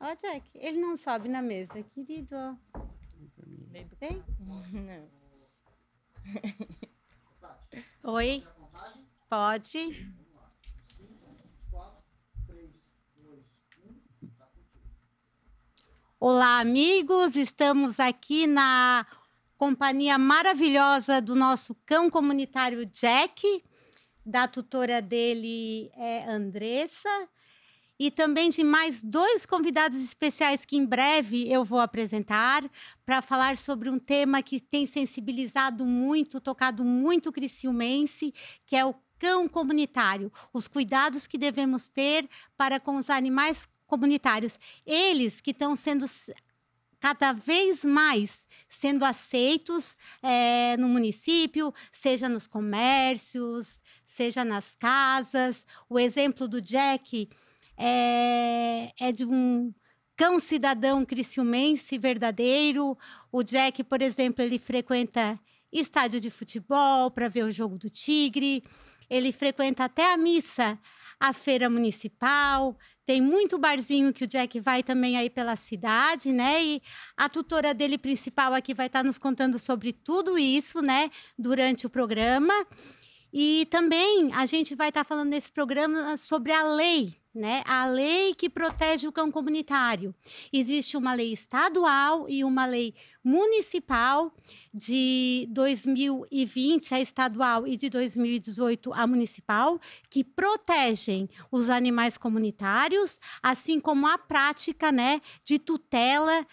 Ó, Jack, ele não sobe na mesa, querido. Ó. Vem. Não. Oi. Pode. Olá, amigos. Estamos aqui na companhia maravilhosa do nosso cão comunitário Jack, da tutora dele Andressa, e também de mais 2 convidados especiais que em breve eu vou apresentar para falar sobre um tema que tem sensibilizado muito, tocado muito o criciumense, que é o cão comunitário, os cuidados que devemos ter para com os animais comunitários. Eles que estão sendo cada vez mais sendo aceitos no município, seja nos comércios, seja nas casas. O exemplo do Jack é de um cão cidadão criciumense verdadeiro. O Jack, por exemplo, ele frequenta estádio de futebol para ver o jogo do Tigre, ele frequenta até a missa, a feira municipal, tem muito barzinho que o Jack vai também aí pela cidade, né? E a tutora dele principal aqui vai estar nos contando sobre tudo isso, né? Durante o programa. E também a gente vai estar falando nesse programa sobre a lei, né? A lei que protege o cão comunitário. Existe uma lei estadual e uma lei municipal de 2020, a estadual, e de 2018, a municipal, que protegem os animais comunitários, assim como a prática, né, de tutela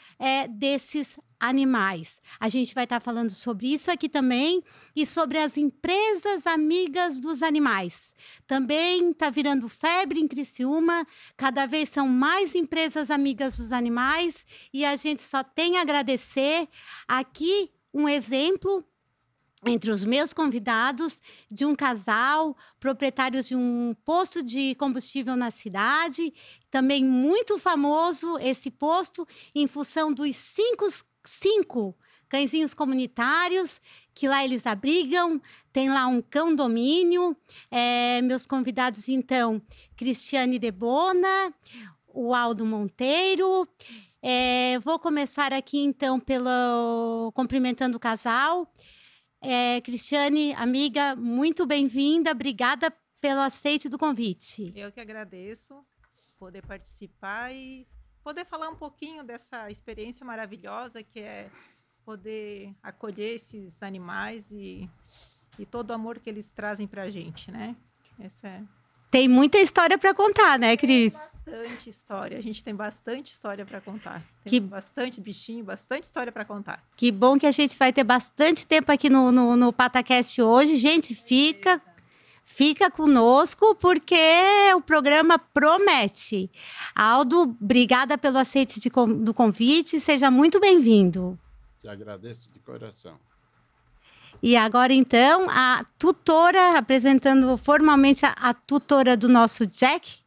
desses animais. A gente vai estar falando sobre isso aqui também e sobre as empresas amigas dos animais. Também está virando febre em Criciúma, cada vez são mais empresas amigas dos animais e a gente só tem a agradecer. Aqui um exemplo entre os meus convidados de um casal, proprietários de um posto de combustível na cidade, também muito famoso esse posto, em função dos cinco cãezinhos comunitários, que lá eles abrigam, tem lá um cão domínio. Meus convidados, então, Cristiane Debona, o Aldo Monteiro. Vou começar aqui, então, pelo cumprimentando o casal. Cristiane, amiga, muito bem-vinda, obrigada pelo aceite do convite. Eu que agradeço poder participar e poder falar um pouquinho dessa experiência maravilhosa que é poder acolher esses animais e todo o amor que eles trazem para a gente, né? Tem muita história para contar, né, Cris? Bastante história. A gente tem bastante história para contar. Tem bastante bichinho, bastante história para contar. Que bom que a gente vai ter bastante tempo aqui no PataCast hoje. Gente, fica conosco, porque o programa promete. Aldo, obrigada pelo aceite do convite. Seja muito bem-vindo. Te agradeço de coração. E agora, então, a tutora, apresentando formalmente a tutora do nosso Jack,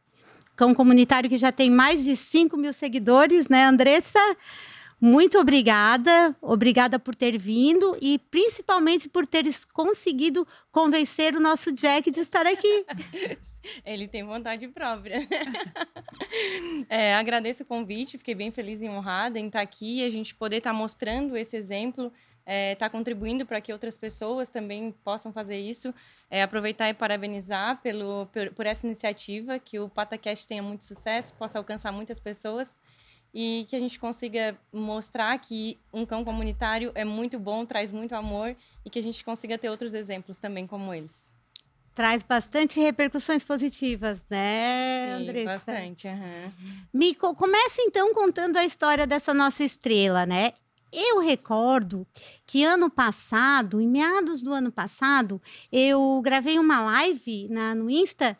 cão comunitário que já tem mais de 5.000 seguidores, né, Andressa? Muito obrigada. Obrigada por ter vindo e principalmente por teres conseguido convencer o nosso Jack de estar aqui. Ele tem vontade própria. Agradeço o convite, fiquei bem feliz e honrada em estar aqui e a gente poder estar mostrando esse exemplo, estar contribuindo para que outras pessoas também possam fazer isso. Aproveitar e parabenizar por essa iniciativa, que o PataCast tenha muito sucesso, possa alcançar muitas pessoas e que a gente consiga mostrar que um cão comunitário é muito bom, traz muito amor e que a gente consiga ter outros exemplos também como eles. Traz bastante repercussões positivas, né, Andressa? Bastante, uhum. Comece, então, contando a história dessa nossa estrela, né? Eu recordo que ano passado, em meados do ano passado, eu gravei uma live no Insta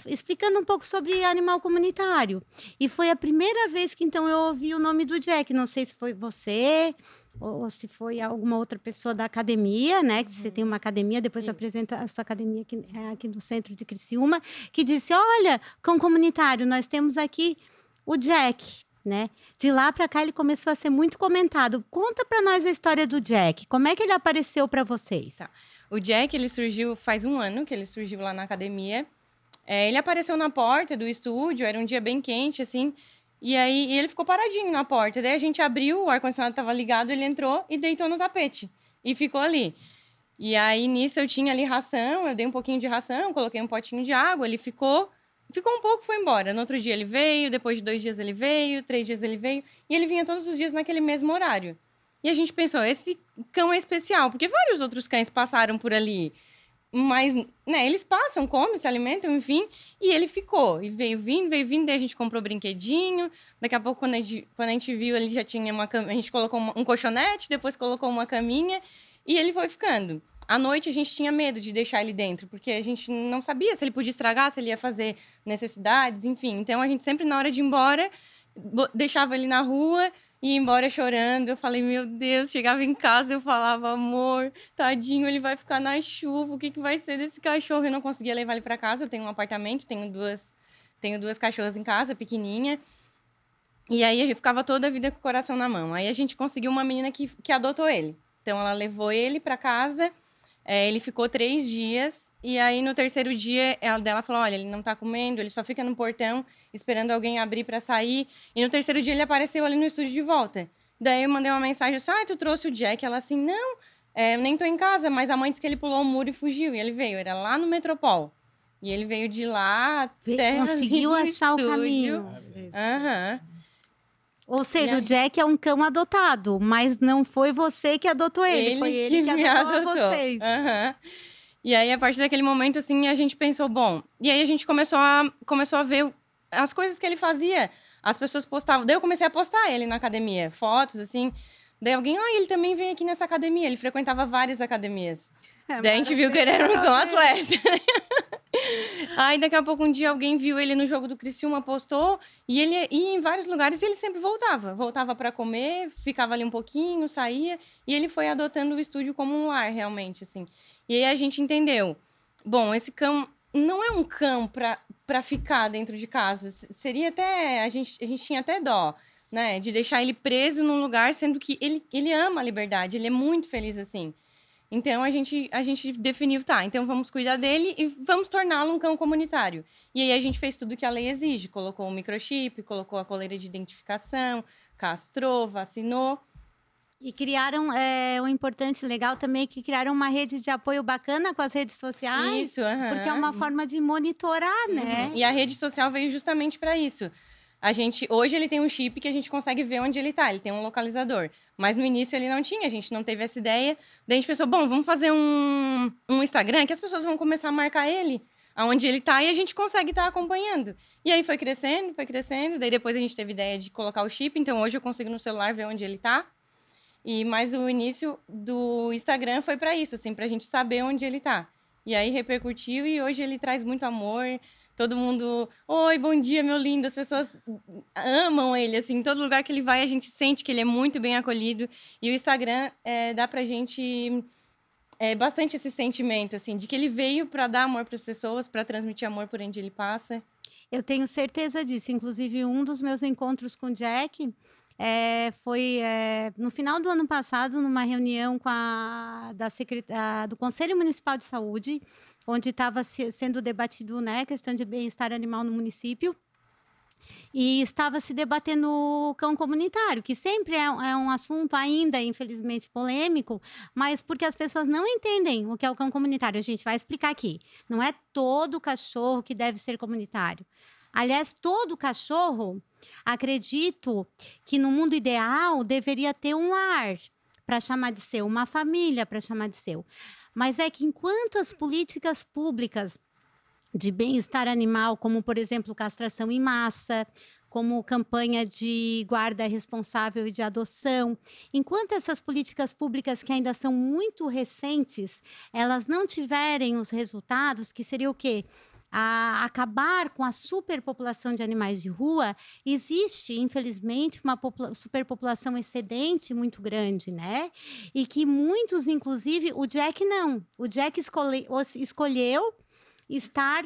explicando um pouco sobre animal comunitário. E foi a primeira vez que, então, eu ouvi o nome do Jack. Não sei se foi você ou se foi alguma outra pessoa da academia, né? Que você tem uma academia, depois apresenta a sua academia aqui no centro de Criciúma, que disse, olha, cão comunitário, nós temos aqui o Jack. Né? De lá para cá ele começou a ser muito comentado. Conta para nós a história do Jack. Como é que ele apareceu para vocês? Tá. O Jack, ele surgiu faz 1 ano que ele surgiu lá na academia. Ele apareceu na porta do estúdio, era um dia bem quente, assim, E aí ele ficou paradinho na porta. Daí a gente abriu, o ar-condicionado estava ligado, ele entrou e deitou no tapete. E ficou ali. E aí, nisso, eu tinha ali ração, eu dei um pouquinho de ração, coloquei um potinho de água, ele ficou um pouco, foi embora. No outro dia ele veio, depois de 2 dias ele veio, 3 dias ele veio, e ele vinha todos os dias naquele mesmo horário. E a gente pensou, esse cão é especial, porque vários outros cães passaram por ali, mas, né, eles passam, comem, se alimentam, enfim, e ele ficou, e veio vindo, daí a gente comprou brinquedinho, daqui a pouco, quando a gente viu, ele já tinha uma cama, a gente colocou um colchonete, depois colocou uma caminha, e ele foi ficando. À noite, a gente tinha medo de deixar ele dentro, porque a gente não sabia se ele podia estragar, se ele ia fazer necessidades, enfim. Então, a gente sempre, na hora de ir embora, deixava ele na rua e ia embora chorando. Eu falei, meu Deus, chegava em casa, eu falava, amor, tadinho, ele vai ficar na chuva, o que vai ser desse cachorro? Eu não conseguia levar ele para casa, eu tenho um apartamento, tenho duas cachorras em casa, pequenininha. E aí, a gente ficava toda a vida com o coração na mão. Aí, a gente conseguiu uma menina que adotou ele. Então, ela levou ele para casa. Ele ficou 3 dias, e aí no 3º dia ela falou, olha, ele não tá comendo, ele só fica no portão esperando alguém abrir para sair, e no 3º dia ele apareceu ali no estúdio de volta. Daí eu mandei uma mensagem assim, tu trouxe o Jack? Ela assim, não, eu nem tô em casa, mas a mãe disse que ele pulou o muro e fugiu, e ele veio, era lá no Metropol. E ele veio de lá até conseguiu achar o caminho. Aham. Ou seja, o Jack é um cão adotado, mas não foi você que adotou ele, foi ele que me adotou vocês. Uhum. E aí, a partir daquele momento, assim, a gente pensou, bom... E aí, a gente começou a ver as coisas que ele fazia. As pessoas postavam... Daí, eu comecei a postar ele na academia, fotos, assim. Daí, alguém... ele também vem aqui nessa academia. Ele frequentava várias academias. Daí, a gente viu que ele era um cão atleta. Aí, daqui a pouco, um dia, alguém viu ele no jogo do Criciúma, postou, e ele ia em vários lugares e ele sempre voltava. Voltava para comer, ficava ali um pouquinho, saía, e ele foi adotando o estúdio como um lar, realmente, assim. E aí, a gente entendeu, bom, esse cão não é um cão para ficar dentro de casa. Seria até... A gente tinha até dó, né, de deixar ele preso num lugar, sendo que ele ama a liberdade, ele é muito feliz assim. Então, a gente definiu, então vamos cuidar dele e vamos torná-lo um cão comunitário. E aí, a gente fez tudo que a lei exige. Colocou o microchip, colocou a coleira de identificação, castrou, vacinou. E criaram, um importante legal também, que criaram uma rede de apoio bacana com as redes sociais. Isso, porque é uma forma de monitorar, né? E a rede social veio justamente para isso. Hoje ele tem um chip que a gente consegue ver onde ele tá, ele tem um localizador. Mas no início ele não tinha, a gente não teve essa ideia. Daí a gente pensou, bom, vamos fazer um Instagram que as pessoas vão começar a marcar ele, aonde ele tá, e a gente consegue estar acompanhando. E aí foi crescendo, daí depois a gente teve ideia de colocar o chip, então hoje eu consigo no celular ver onde ele tá. Mas o início do Instagram foi para isso, assim, pra gente saber onde ele tá. E aí repercutiu e hoje ele traz muito amor. Todo mundo, oi, bom dia, meu lindo. As pessoas amam ele, assim. Em todo lugar que ele vai, a gente sente que ele é muito bem acolhido. E o Instagram dá pra gente bastante esse sentimento, assim, de que ele veio para dar amor para as pessoas, para transmitir amor por onde ele passa. Eu tenho certeza disso. Inclusive, um dos meus encontros com o Jack foi no final do ano passado, numa reunião com do Conselho Municipal de Saúde, onde estava sendo debatido, né, a questão de bem-estar animal no município. E estava se debatendo o cão comunitário, que sempre é um assunto ainda, infelizmente, polêmico, mas porque as pessoas não entendem o que é o cão comunitário. A gente vai explicar aqui. Não é todo cachorro que deve ser comunitário. Aliás, todo cachorro, acredito que no mundo ideal deveria ter um lar para chamar de seu, uma família para chamar de seu. Mas é que enquanto as políticas públicas de bem-estar animal, como, por exemplo, castração em massa, como campanha de guarda responsável e de adoção, enquanto essas políticas públicas que ainda são muito recentes, elas não tiverem os resultados, que seria o quê? A acabar com a superpopulação de animais de rua, existe, infelizmente, uma superpopulação excedente muito grande, né? E que muitos, inclusive, o Jack não. O Jack escolheu estar,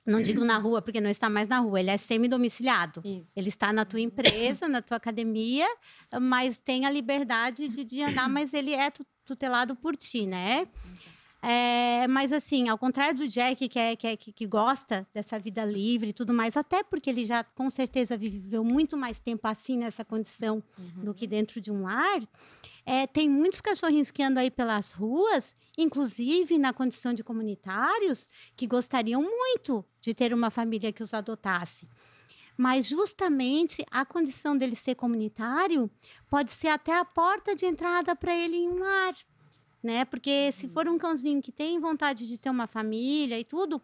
não digo na rua, porque não está mais na rua, ele é semi-domiciliado. Isso. Ele está na tua empresa, na tua academia, mas tem a liberdade de andar, mas ele é tutelado por ti, né? Mas assim, ao contrário do Jack, que gosta dessa vida livre e tudo mais, até porque ele já com certeza viveu muito mais tempo assim nessa condição do que dentro de um lar, tem muitos cachorrinhos que andam aí pelas ruas, inclusive na condição de comunitários, que gostariam muito de ter uma família que os adotasse. Mas justamente a condição dele ser comunitário pode ser até a porta de entrada para ele em um lar, né? Porque se for um cãozinho que tem vontade de ter uma família e tudo,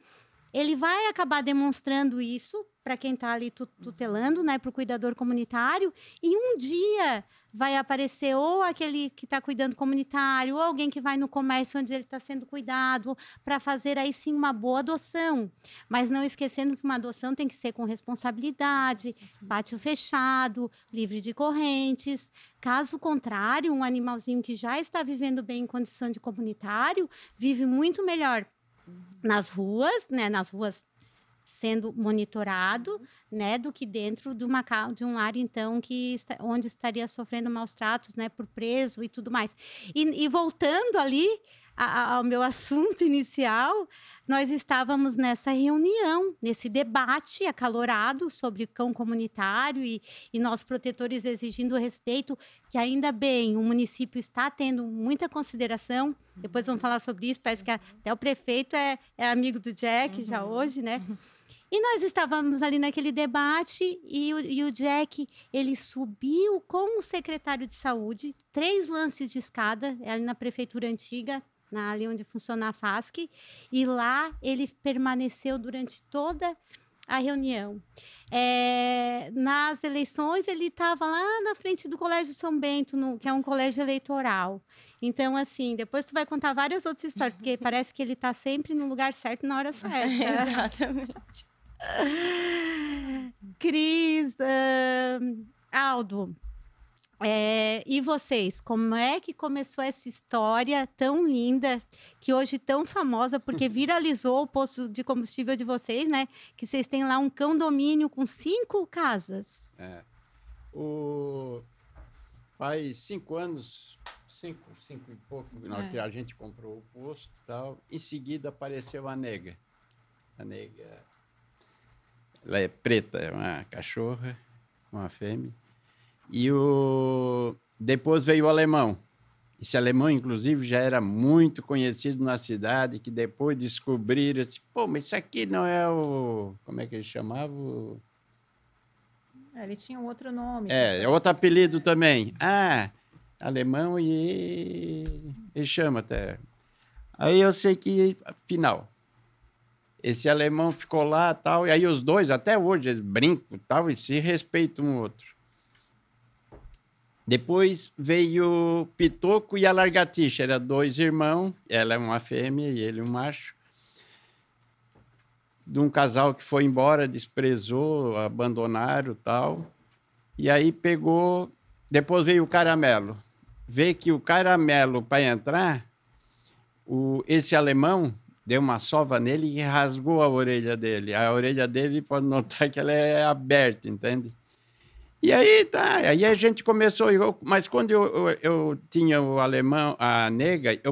ele vai acabar demonstrando isso para quem está ali tutelando, né, para o cuidador comunitário, e um dia vai aparecer ou aquele que está cuidando comunitário, ou alguém que vai no comércio onde ele está sendo cuidado, para fazer aí sim uma boa adoção. Mas não esquecendo que uma adoção tem que ser com responsabilidade, pátio fechado, livre de correntes. Caso contrário, um animalzinho que já está vivendo bem em condição de comunitário, vive muito melhor nas ruas, né, sendo monitorado, né, do que dentro de um lar, então, onde estaria sofrendo maus tratos, né, por preso e tudo mais. E voltando ali ao meu assunto inicial, nós estávamos nessa reunião, nesse debate acalorado sobre cão comunitário e nós protetores exigindo respeito, que ainda bem o município está tendo muita consideração. Depois vamos falar sobre isso, parece que até o prefeito é amigo do Jack já hoje, né? E nós estávamos ali naquele debate e o Jack, ele subiu com o secretário de saúde, 3 lances de escada, ali na prefeitura antiga, ali onde funciona a FASC, e lá ele permaneceu durante toda a reunião. Nas eleições, ele estava lá na frente do Colégio São Bento, que é um colégio eleitoral. Então, assim, depois tu vai contar várias outras histórias, porque parece que ele está sempre no lugar certo, na hora certa. Exatamente. Cris, Aldo, e vocês, como é que começou essa história tão linda, que hoje tão famosa, porque viralizou o posto de combustível de vocês, né? Que vocês têm lá um condomínio com 5 casas. Faz 5 anos, 5 e pouco, que a gente comprou o posto e tal. Em seguida apareceu a Nega. A Nega, ela é preta, é uma cachorra, uma fêmea. E depois veio o Alemão. Esse Alemão, inclusive, já era muito conhecido na cidade, que depois descobriram, assim, pô, mas isso aqui não é o... Como é que ele chamava? Ele tinha um outro nome. É outro apelido também. Alemão e... Ele chama até... Aí eu sei que, afinal... Esse alemão ficou lá tal, e aí os dois, até hoje, eles brincam tal, e se respeitam um outro. Depois veio o Pitoco e a Largatixa, eram 2 irmãos, ela é uma fêmea e ele um macho, de um casal que foi embora, desprezou, abandonaram tal, e aí pegou, depois veio o Caramelo. Vê que o Caramelo, para entrar, esse alemão deu uma sova nele e rasgou a orelha dele. A orelha dele, pode notar que ela é aberta, entende? E aí, aí a gente começou... Mas quando eu tinha o alemão, a Nega, eu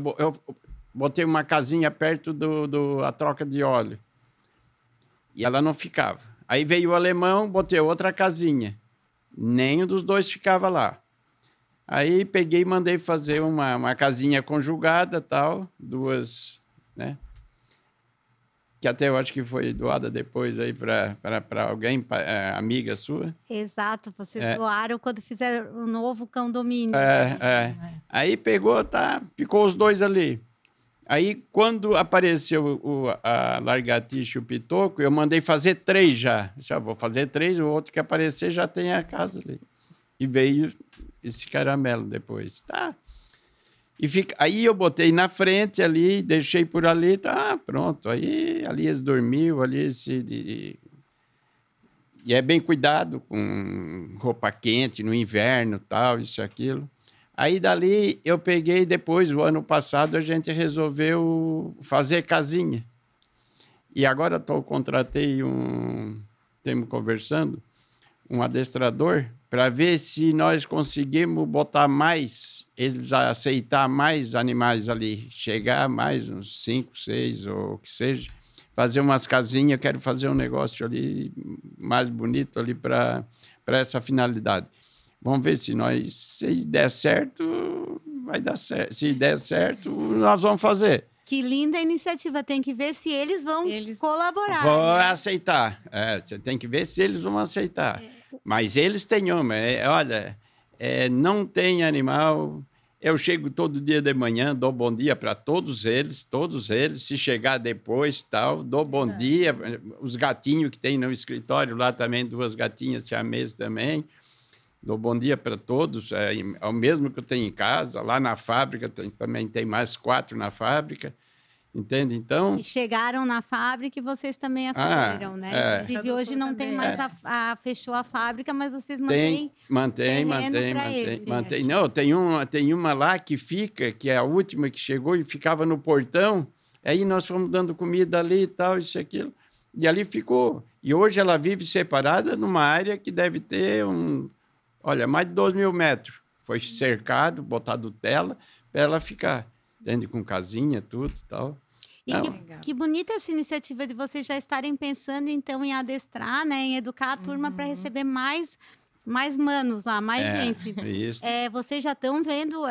botei uma casinha perto da troca de óleo. E ela não ficava. Aí veio o alemão, botei outra casinha. Nenhum dos dois ficava lá. Aí peguei e mandei fazer uma casinha conjugada, tal, 2, né? Que até eu acho que foi doada depois aí para alguém, amiga sua. Exato, vocês doaram quando fizeram o novo condomínio. Aí pegou, ficou os 2 ali. Aí, quando apareceu a Largatixa e o Pitoco, eu mandei fazer 3 já. Já vou fazer 3, o outro que aparecer já tem a casa ali. E veio esse Caramelo depois. Aí eu botei na frente ali, deixei por ali, pronto. Aí ali eles dormiam, ali e é bem cuidado com roupa quente no inverno, tal, isso e aquilo. Aí dali eu peguei, depois, o ano passado, a gente resolveu fazer casinha. E agora contratei estamos conversando, um adestrador, para ver se nós conseguimos botar mais, eles aceitar mais animais ali, chegar mais uns 5, 6 ou o que seja, fazer umas casinhas, eu quero fazer um negócio ali mais bonito ali para essa finalidade. Vamos ver se der certo, vai dar certo. Se der certo, nós vamos fazer. Que linda iniciativa. Tem que ver se eles vão colaborar. Vão né? aceitar. Você tem que ver se eles vão aceitar. Mas eles têm uma. Olha, não tem animal. Eu chego todo dia de manhã, dou bom dia para todos eles. Se chegar depois, tal, dou bom dia. Os gatinhos que tem no escritório lá também, 2 gatinhas siamesas também. Dou bom dia para todos, é o mesmo que eu tenho em casa. Lá na fábrica também tem mais 4 na fábrica, entende? Então... E chegaram na fábrica e vocês também acolheram, né? Inclusive, hoje não tem mais fechou a fábrica, mas vocês mantêm mantém. Não, tem uma lá que fica, que é a última que chegou e ficava no portão. Aí nós fomos dando comida ali e tal, isso e aquilo. E ali ficou. E hoje ela vive separada numa área que deve ter mais de 2.000 metros. Foi cercado, botado tela, para ela ficar. Entende? Com casinha, tudo e tal. E que bonita essa iniciativa de vocês já estarem pensando, então, em adestrar, né? Em educar a turma para receber mais manos lá, mais gente. Isso. Vocês já estão vendo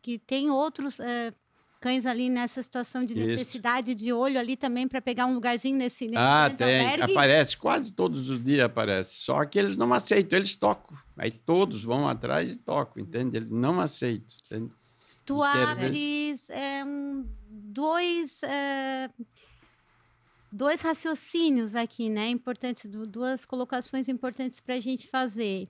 que tem outros... cães ali nessa situação de necessidade de olho ali também para pegar um lugarzinho nesse tem. Albergue. Aparece, quase todos os dias aparece. Só que eles não aceitam, eles tocam. Aí todos vão atrás e tocam, entende? Eles não aceitam, entende? Tu abres dois raciocínios aqui, né? Importantes, 2 colocações importantes para a gente fazer.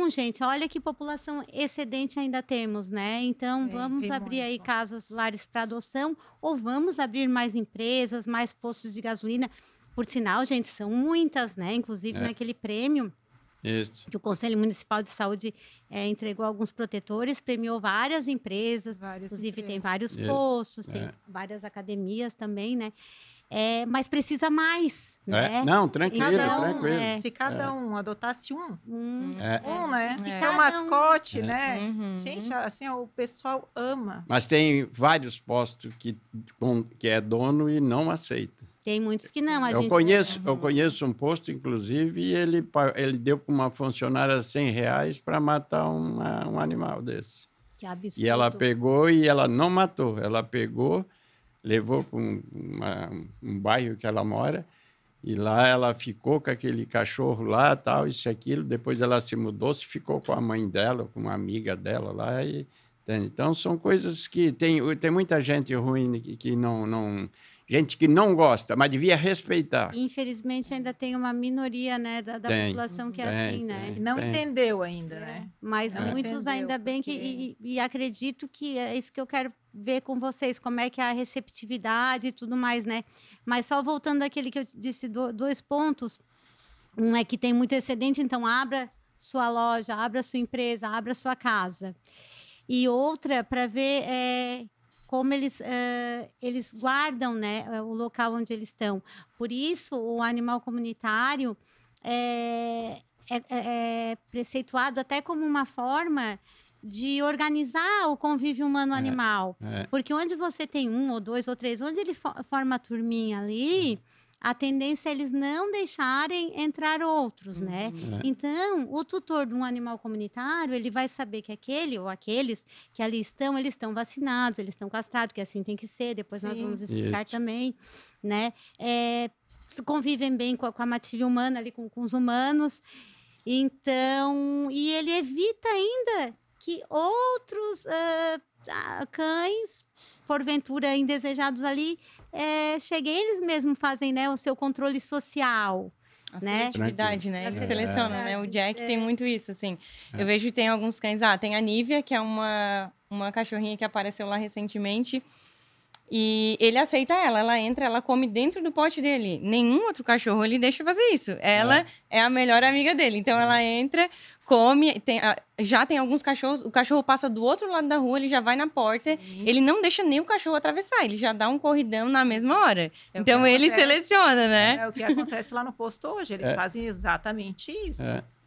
Gente, olha que população excedente ainda temos, né? Então, vamos abrir aí casas, lares para adoção, ou vamos abrir mais empresas, mais postos de gasolina. Por sinal, gente, são muitas, né? Inclusive naquele prêmio que o Conselho Municipal de Saúde entregou alguns protetores, premiou várias empresas, inclusive tem vários postos, tem várias academias também, né? Mas precisa mais, né? Não, tranquilo. Se cada um adotasse né? Se seu mascote, né? Gente, assim, o pessoal ama. Mas tem vários postos que é dono e não aceita. Tem muitos que não. Eu conheço um posto, inclusive, e ele deu para uma funcionária R$100 para matar um animal desse. Que absurdo. E ela pegou e ela não matou. Ela pegou, levou para um bairro que ela mora, e lá ela ficou com aquele cachorro lá, tal, isso e aquilo. Depois ela se mudou, ficou com a mãe dela, com uma amiga dela lá. Então, são coisas que... Tem muita gente ruim que não... Gente que não gosta, mas devia respeitar. Infelizmente, ainda tem uma minoria, né, da população que é assim, né? Não entendeu ainda, né? Mas muitos ainda bem que... E acredito que é isso que eu quero ver com vocês, como é que é a receptividade e tudo mais, né? Mas só voltando àquele que eu disse, 2 pontos. Um é que tem muito excedente, então abra sua loja, abra sua empresa, abra sua casa. E outra, para ver... como eles guardam, né, o local onde eles estão. Por isso, o animal comunitário é preceituado até como uma forma de organizar o convívio humano-animal. Porque onde você tem 1 ou 2 ou 3, onde ele forma a turminha ali... a tendência é eles não deixarem entrar outros, né? Então, o tutor de um animal comunitário, ele vai saber que aquele ou aqueles que ali estão, eles estão vacinados, eles estão castrados, que assim tem que ser, depois nós vamos explicar também, né? Convivem bem com a matilha humana ali, com os humanos. Então, e ele evita ainda que outros cães, porventura indesejados ali, cheguem, eles mesmos fazem, né, o seu controle social. A né? seletividade, né? Eles selecionam, né? O Jack tem muito isso, assim. Eu vejo que tem alguns cães... tem a Nívia, que é uma cachorrinha que apareceu lá recentemente. E ele aceita ela entra, ela come dentro do pote dele. Nenhum outro cachorro ele deixa fazer isso. Ela é a melhor amiga dele. Então ela entra, come. Já tem alguns cachorros, o cachorro passa do outro lado da rua, ele já vai na porta. Sim. Ele não deixa nem o cachorro atravessar, ele já dá um corridão na mesma hora. É o então que ele acontece. seleciona, né? É o que acontece lá no posto hoje. Eles fazem exatamente isso.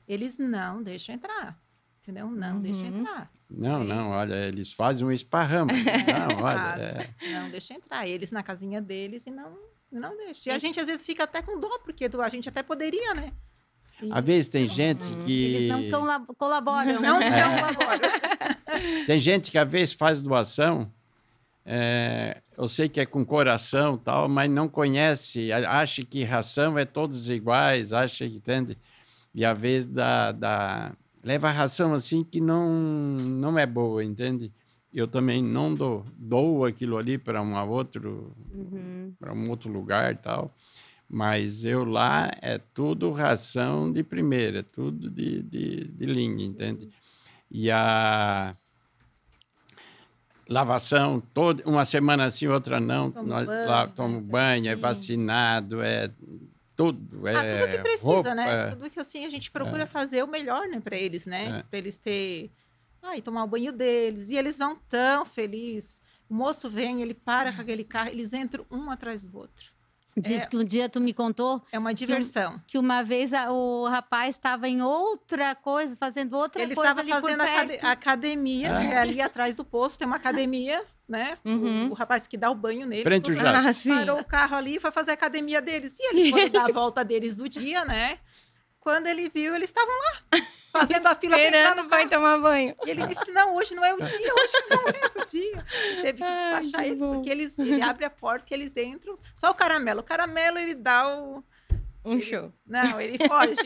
Eles não deixam entrar. Entendeu? Não deixam entrar. Não, olha, eles fazem um esparramo. Não, olha, Não deixa entrar. Eles na casinha deles e não deixam. E a gente às vezes fica até com dó, porque a gente até poderia, né? Às vezes tem gente que... Eles não colaboram. Não colaboram. Tem gente que às vezes faz doação, eu sei que é com coração e tal, mas não conhece, acha que ração é todos iguais, acha que entende. E às vezes leva a ração assim que não é boa, entende? Eu também não dou aquilo ali para um outro lugar e tal, mas eu lá é tudo ração de primeira, tudo de linha, entende? E a lavação, uma semana assim, outra não, tomo banho, é vacinado, é tudo. Tudo que precisa, roupa, né? Tudo que assim a gente procura fazer o melhor, né, para eles, né? Para eles e tomar o banho deles. E eles vão tão felizes. O moço vem, ele para com aquele carro, eles entram um atrás do outro. Diz que um dia tu me contou É uma diversão. que uma vez o rapaz estava em outra coisa, fazendo outra Ele coisa estava ali por fazendo perto. academia, ali atrás do posto tem uma academia, né? O rapaz que dá o banho nele. Frente ao jato. Parou o carro ali e foi fazer a academia deles. E eles foram dar a volta deles do dia, né? Quando ele viu, eles estavam lá, fazendo a fila. Esperando vai tomar banho. E ele disse, não, hoje não é o dia, hoje não é o dia. Ele teve que despachar eles, porque ele abre a porta e eles entram. Só o Caramelo. O Caramelo, ele dá show. Não, ele foge,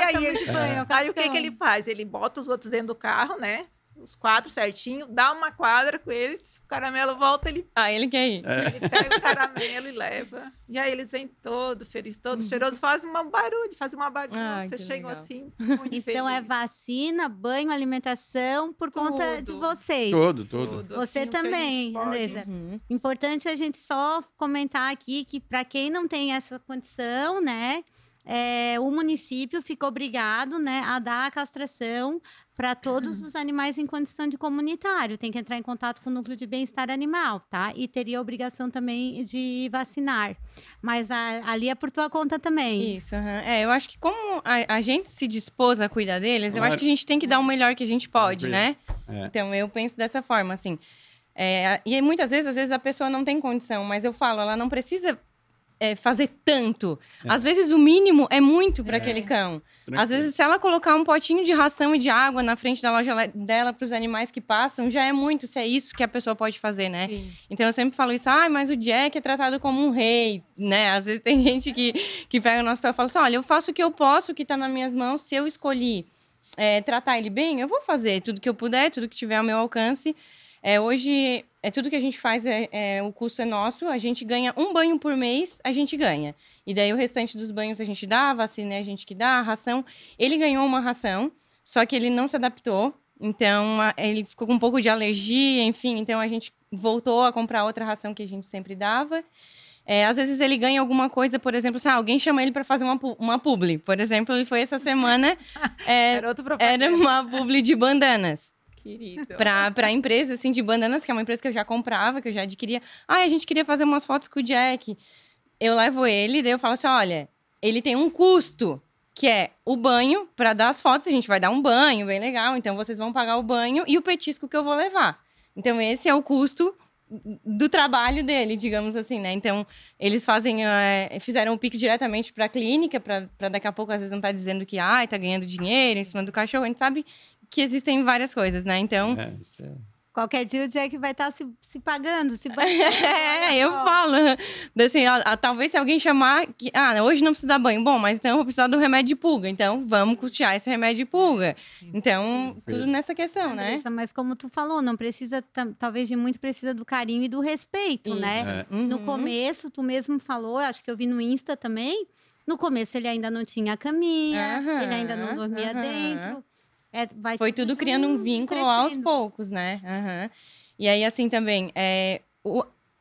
aí banho, o que ele faz? Ele bota os outros dentro do carro, né? Os 4 certinho, dá uma quadra com eles, o Caramelo volta, ele quer ir. ele pega o Caramelo e leva. E aí eles vêm todos felizes, todos cheirosos, fazem um barulho, fazem uma bagunça, chegam legal. assim, muito Então felizes. vacina, banho, alimentação por conta de vocês. Tudo. Você assim, o que a também, gente pode. Andressa. Importante a gente só comentar aqui que para quem não tem essa condição, né, o município fica obrigado, né, a dar a castração para todos os animais em condição de comunitário. Tem que entrar em contato com o núcleo de bem-estar animal, tá? E teria a obrigação também de vacinar. Mas ali é por tua conta também. Isso, eu acho que como a gente se dispôs a cuidar deles, eu acho que a gente tem que dar o melhor que a gente pode, né? Então, eu penso dessa forma, assim. E muitas vezes, às vezes, a pessoa não tem condição, mas eu falo, ela não precisa fazer tanto. Às vezes, o mínimo é muito para aquele cão. Tranquilo. Às vezes, se ela colocar um potinho de ração e de água na frente da loja dela para os animais que passam, já é muito, se é isso que a pessoa pode fazer, né? Sim. Então, eu sempre falo isso, mas o Jack é tratado como um rei, né? Às vezes, tem gente que pega o nosso pé e fala assim, olha, eu faço o que eu posso, o que está nas minhas mãos, se eu escolhi tratar ele bem, eu vou fazer tudo que eu puder, tudo que tiver ao meu alcance. Hoje, tudo que a gente faz, o custo é nosso, a gente ganha um banho por mês, a gente ganha. E daí o restante dos banhos a gente dá, a vacina é a gente que dá, a ração. Ele ganhou uma ração, só que ele não se adaptou, então ele ficou com um pouco de alergia, enfim, então a gente voltou a comprar outra ração que a gente sempre dava. Às vezes ele ganha alguma coisa, por exemplo, alguém chama ele para fazer uma publi. Por exemplo, ele foi essa semana, era uma publi de bandanas. Querido. Pra empresa, assim, de bandanas, que é uma empresa que eu já comprava, que eu já adquiria. A gente queria fazer umas fotos com o Jack. Eu levo ele, daí eu falo assim, olha, ele tem um custo, que é o banho, para dar as fotos, a gente vai dar um banho bem legal, então vocês vão pagar o banho e o petisco que eu vou levar. Então, esse é o custo do trabalho dele, digamos assim, né? Então, eles fizeram o Pix diretamente para a clínica, para daqui a pouco, às vezes, não tá dizendo que tá ganhando dinheiro em cima do cachorro. A gente sabe que existem várias coisas, né? Então... Qualquer dia o Jack vai estar se pagando, se batendo. Eu falo. Assim, talvez se alguém chamar... hoje não precisa dar banho. Bom, mas então eu vou precisar do remédio de pulga. Então, vamos custear esse remédio de pulga. Então, tudo nessa questão, Andressa, né? mas como tu falou, não precisa, talvez de muito, precisa do carinho e do respeito, né? No começo, tu mesmo falou, acho que eu vi no Insta também, no começo ele ainda não tinha caminha, ele ainda não dormia dentro. Foi tudo criando um vínculo aos poucos, né? E aí, assim, também,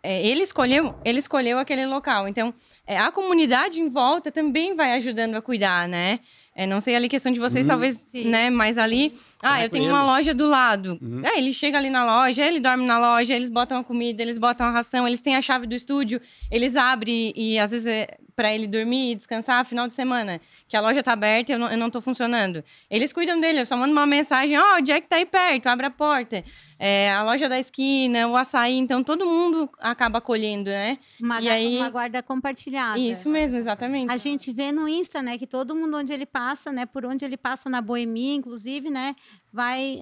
ele escolheu aquele local. Então, a comunidade em volta também vai ajudando a cuidar, né? Não sei ali a questão de vocês, talvez, Sim. né? Mas ali, eu tenho uma loja do lado. Ele chega ali na loja, ele dorme na loja, eles botam a comida, eles botam a ração, eles têm a chave do estúdio, eles abrem e às vezes para ele dormir e descansar final de semana, que a loja tá aberta e eu não tô funcionando. Eles cuidam dele, eu só mando uma mensagem, o Jack tá aí perto, abre a porta. A loja da esquina, o açaí, então todo mundo acaba acolhendo, né? Uma guarda compartilhada. Isso mesmo, exatamente. A gente vê no Insta, né, que todo mundo onde ele passa, né, por onde ele passa na Boemia, inclusive, né, vai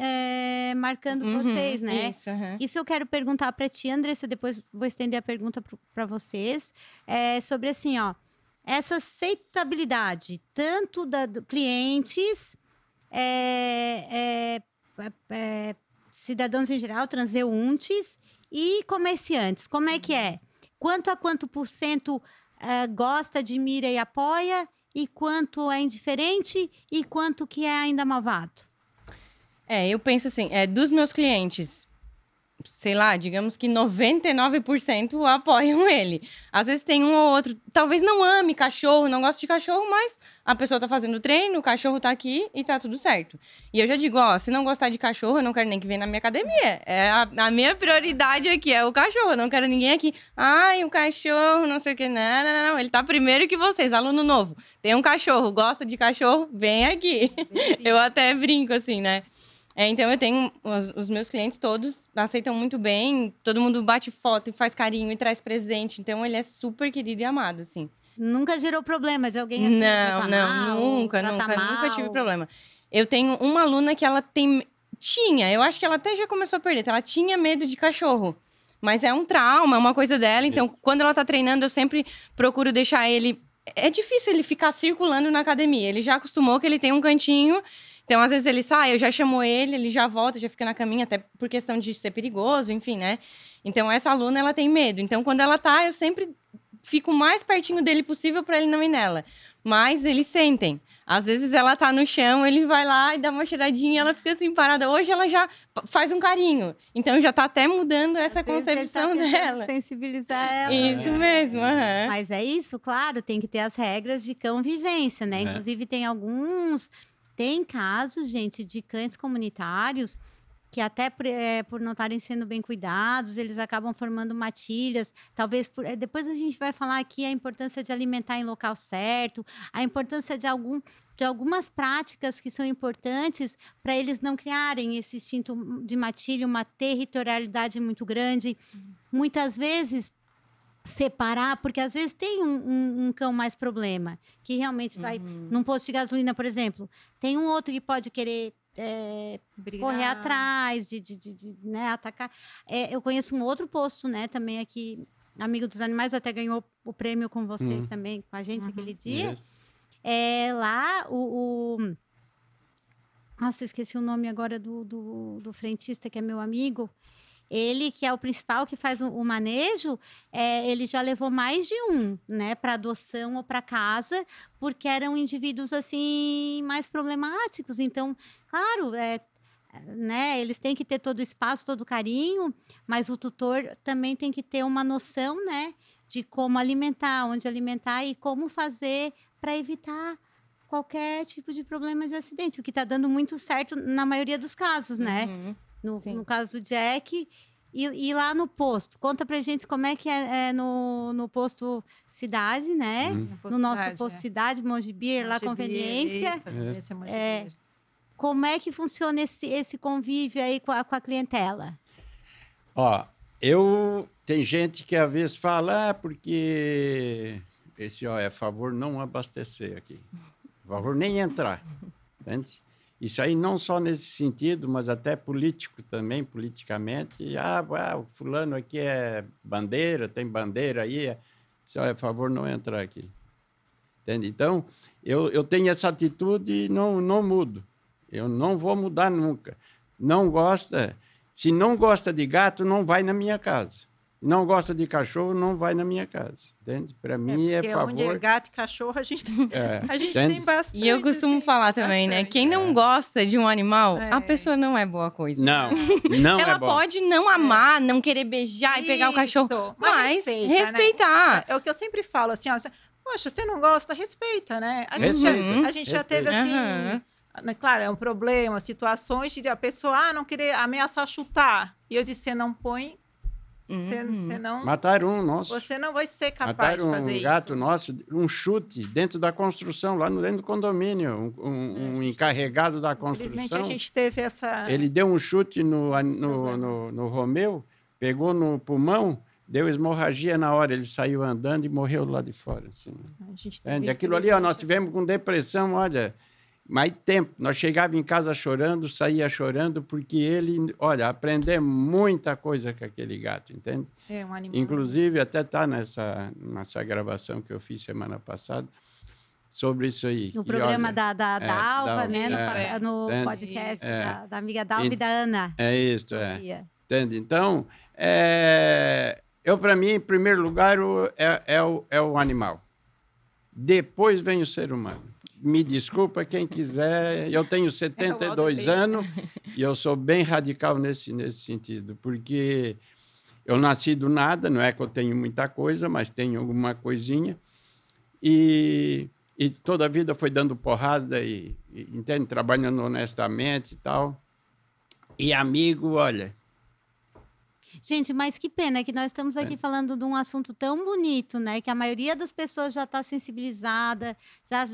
marcando vocês, né? Isso eu quero perguntar para ti, Andressa, depois vou estender a pergunta para vocês, sobre assim, essa aceitabilidade, tanto do clientes, cidadãos em geral, transeuntes e comerciantes. Como é que é? Quanto por cento gosta, admira e apoia, e quanto é indiferente, e quanto que é ainda malvado? Eu penso assim, dos meus clientes, sei lá, digamos que 99% apoiam ele. Às vezes tem um ou outro, talvez não ame cachorro, não goste de cachorro, mas a pessoa tá fazendo treino, o cachorro tá aqui e tá tudo certo. E eu já digo, se não gostar de cachorro, eu não quero nem que venha na minha academia. A minha prioridade aqui é o cachorro, eu não quero ninguém aqui, o cachorro, não sei o que, não, ele tá primeiro que vocês, aluno novo. Tem um cachorro, gosta de cachorro, vem aqui. Eu até brinco assim, né? Então, eu tenho... Os meus clientes todos aceitam muito bem. Todo mundo bate foto e faz carinho e traz presente. Então, ele é super querido e amado, assim. Nunca gerou problema de alguém assim? Nunca tive problema. Eu tenho uma aluna que ela tinha, eu acho que ela até já começou a perder. Ela tinha medo de cachorro. Mas é um trauma, é uma coisa dela. Então, quando ela tá treinando, eu sempre procuro deixar ele... É difícil ele ficar circulando na academia. Ele já acostumou que ele tem um cantinho... Então, às vezes ele sai, eu já chamo ele já volta, já fica na caminha, até por questão de ser perigoso, enfim, né? Então, essa aluna, ela tem medo. Então, quando ela tá, eu sempre fico o mais pertinho dele possível para ele não ir nela. Mas eles sentem. Às vezes ela tá no chão, ele vai lá e dá uma cheiradinha, ela fica assim parada. Hoje ela já faz um carinho. Então, já tá até mudando essa concepção dela. Sensibilizar ela. Isso mesmo, Mas é isso, claro, tem que ter as regras de convivência, né? Inclusive, tem casos, gente, de cães comunitários que até por não estarem sendo bem cuidados, eles acabam formando matilhas. Talvez depois a gente vai falar aqui a importância de alimentar em local certo, a importância de algumas práticas que são importantes para eles não criarem esse instinto de matilha, uma territorialidade muito grande. Muitas vezes separar, porque às vezes tem um cão mais problema, que realmente vai num posto de gasolina, por exemplo, tem um outro que pode querer correr atrás, né, atacar. Eu conheço um outro posto, né, também aqui, Amigo dos Animais, até ganhou o prêmio com vocês também, com a gente aquele dia. Lá, nossa, esqueci o nome agora do frentista, que é meu amigo. Ele, que é o principal que faz o manejo, ele já levou mais de né, para adoção ou para casa, porque eram indivíduos assim mais problemáticos. Então, claro, né, eles têm que ter todo o espaço, todo o carinho, mas o tutor também tem que ter uma noção, né, de como alimentar, onde alimentar e como fazer para evitar qualquer tipo de problema de acidente, o que está dando muito certo na maioria dos casos, né? No caso do Jack, e lá no posto. Conta pra gente como é que é no posto Cidade, né? No nosso posto Cidade, Mongibir, lá Conveniência. Como é que funciona esse convívio aí com a clientela? Tem gente que às vezes fala, porque esse é favor não abastecer aqui. Favor nem entrar. Entende? Isso aí não só nesse sentido, mas até político também, politicamente. O fulano aqui é bandeira, tem bandeira aí. Só por favor, não entrar aqui. Entende? Então, eu tenho essa atitude e não mudo. Eu não vou mudar nunca. Não gosta... Se não gosta de gato, não vai na minha casa. Não gosta de cachorro, não vai na minha casa, entende? Para mim é Porque onde é favor. gato e cachorro, a gente tem, a gente entende? tem bastante. E eu costumo assim, falar também, né? bastante. Quem não gosta de um animal, É. a pessoa não é boa coisa. Não, não Ela é bom. pode não amar, não querer beijar e pegar o cachorro, Isso, mas respeita, né? respeitar. É o que eu sempre falo, assim, ó, poxa, você não gosta, respeita, né? A gente, Respeita, a gente já teve, respeita. assim, Aham. né, claro, é um problema, situações de a pessoa não querer ameaçar chutar. E eu disse, você não põe, você não... Mataram um nosso. Você não vai ser capaz Mataram de fazer um isso. gato nosso, um chute dentro da construção, lá dentro do condomínio. Um encarregado da Infelizmente, construção. a gente teve essa... Ele deu um chute no Romeu, pegou no pulmão, deu hemorragia na hora. Ele saiu andando e morreu lá de fora. Assim. A gente Entende? teve, Aquilo ali, ó, nós infelizmente, tivemos com depressão, olha, mais tempo. Nós chegávamos em casa chorando, saía chorando, porque ele, olha, aprendeu muita coisa com aquele gato, entende? um animal. Inclusive, até está nessa gravação que eu fiz semana passada, sobre isso aí. No E programa olha, da Dalva, Dalva, né? No é, podcast é. da amiga Dalva e da Ana. É isso, é. Sofia. Entende? Então, eu, para mim, em primeiro lugar, é o animal. Depois vem o ser humano. Me desculpa quem quiser, eu tenho 72 anos e eu sou bem radical nesse sentido, porque eu nasci do nada, não é que eu tenho muita coisa, mas tenho alguma coisinha, e toda a vida foi dando porrada, entende? Trabalhando honestamente e tal. E amigo, olha... Gente, mas que pena que nós estamos aqui falando de um assunto tão bonito, né? Que a maioria das pessoas já está sensibilizada,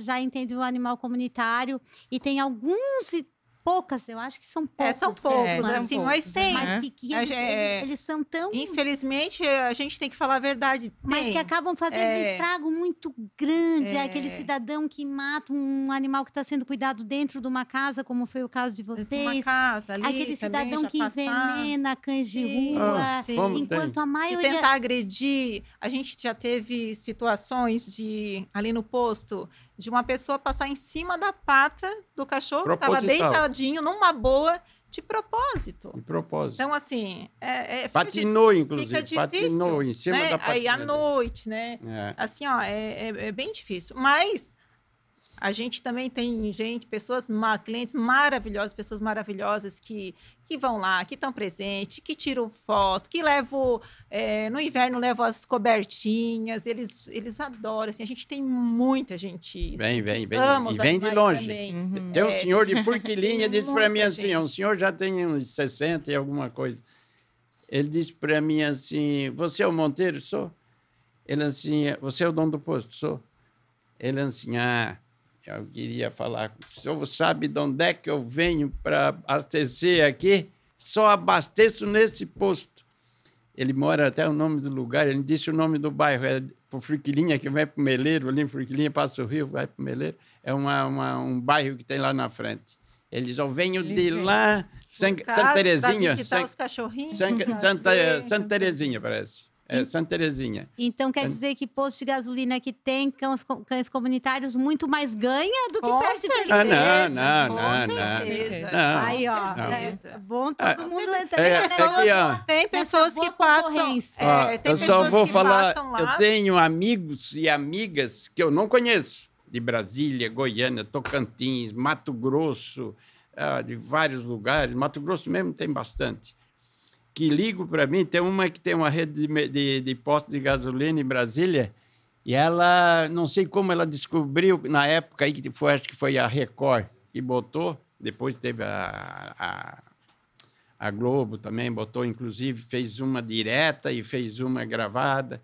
já entende o animal comunitário, e tem alguns e poucas, eu acho que são poucos. São poucos, mas, assim, mas tem. mas que eles são tão... Infelizmente, a gente tem que falar a verdade. Mas Tem. que acabam fazendo um estrago muito grande. É aquele cidadão que mata um animal que está sendo cuidado dentro de uma casa, como foi o caso de Uma vocês. casa ali, Aquele também cidadão já que passaram. envenena cães de Sim, rua. sim. Como Enquanto a E maioria... tentar agredir. A gente já teve situações ali no posto de uma pessoa passar em cima da pata do cachorro que estava Proposital. deitadinho, numa boa, de propósito. De propósito. Então, assim... Patinou, fica inclusive. difícil, Patinou em cima né? da patinha. Aí, à noite, né? É. Assim, ó, é bem difícil. Mas a gente também tem clientes maravilhosas, pessoas maravilhosas que vão lá, que estão presentes, que tiram foto, que levam... no inverno levam as cobertinhas, eles adoram. Assim, a gente tem muita gente... Vem. ama os E vem de animais longe. também. Tem um senhor de Forquilinha, tem disse para mim muita assim, um gente. senhor já tem uns 60 e alguma coisa. Ele disse para mim assim, você é o Monteiro? Sou. Ele assim, você é o dono do posto? Sou. Ele assim, eu queria falar, o senhor sabe de onde é que eu venho para abastecer aqui? Só abasteço nesse posto. Ele mora até o nome do lugar, ele disse o nome do bairro, é por Forquilinha, que vai para o Meleiro, ali em Forquilinha, passa o rio, vai para o Meleiro. É um bairro que tem lá na frente. Ele diz, eu venho de lá, Santa Terezinha. Visitar os cachorrinhos. Santa Terezinha, parece. É Santa Terezinha. Então quer dizer que posto de gasolina que tem cães comunitários muito mais ganha do que Com perto de certeza. Forquilinha. Com certeza. Não. Aí, ó. Não. É bom todo mundo entrar Aqui, ó. Tem pessoas boa que passam. concorrência. Tem Eu só pessoas vou que falar, passam lá. eu tenho amigos e amigas que eu não conheço, de Brasília, Goiânia, Tocantins, Mato Grosso, de vários lugares. Mato Grosso mesmo tem bastante. Que ligam para mim, tem uma que tem uma rede de postos de gasolina em Brasília, e ela, não sei como ela descobriu, na época aí, acho que foi a Record que botou, depois teve a Globo também, botou, inclusive, fez uma direta e fez uma gravada.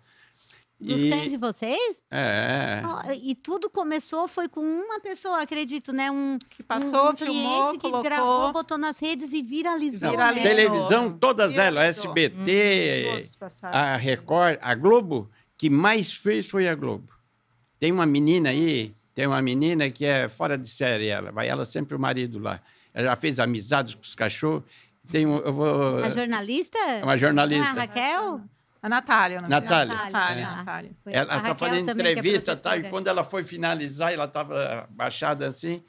Dos cães de vocês? É. E tudo começou, foi com uma pessoa, acredito, né? Que passou, um filmou, cliente que colocou. gravou, botou nas redes e viralizou. Viralizou. Né? Televisão, todas elas, Viralizou. SBT, Todos passaram. a Record, a Globo, que mais fez foi a Globo. Tem uma menina aí, que é fora de série, vai ela sempre o marido lá. Ela já fez amizades com os cachorros. A jornalista? Uma jornalista. Ah, a Raquel? A Natália. Natália. Natália. Foi Ela a está Raquel fazendo também, que é entrevista, tá? E protetora. quando ela foi finalizar, ela estava baixada assim,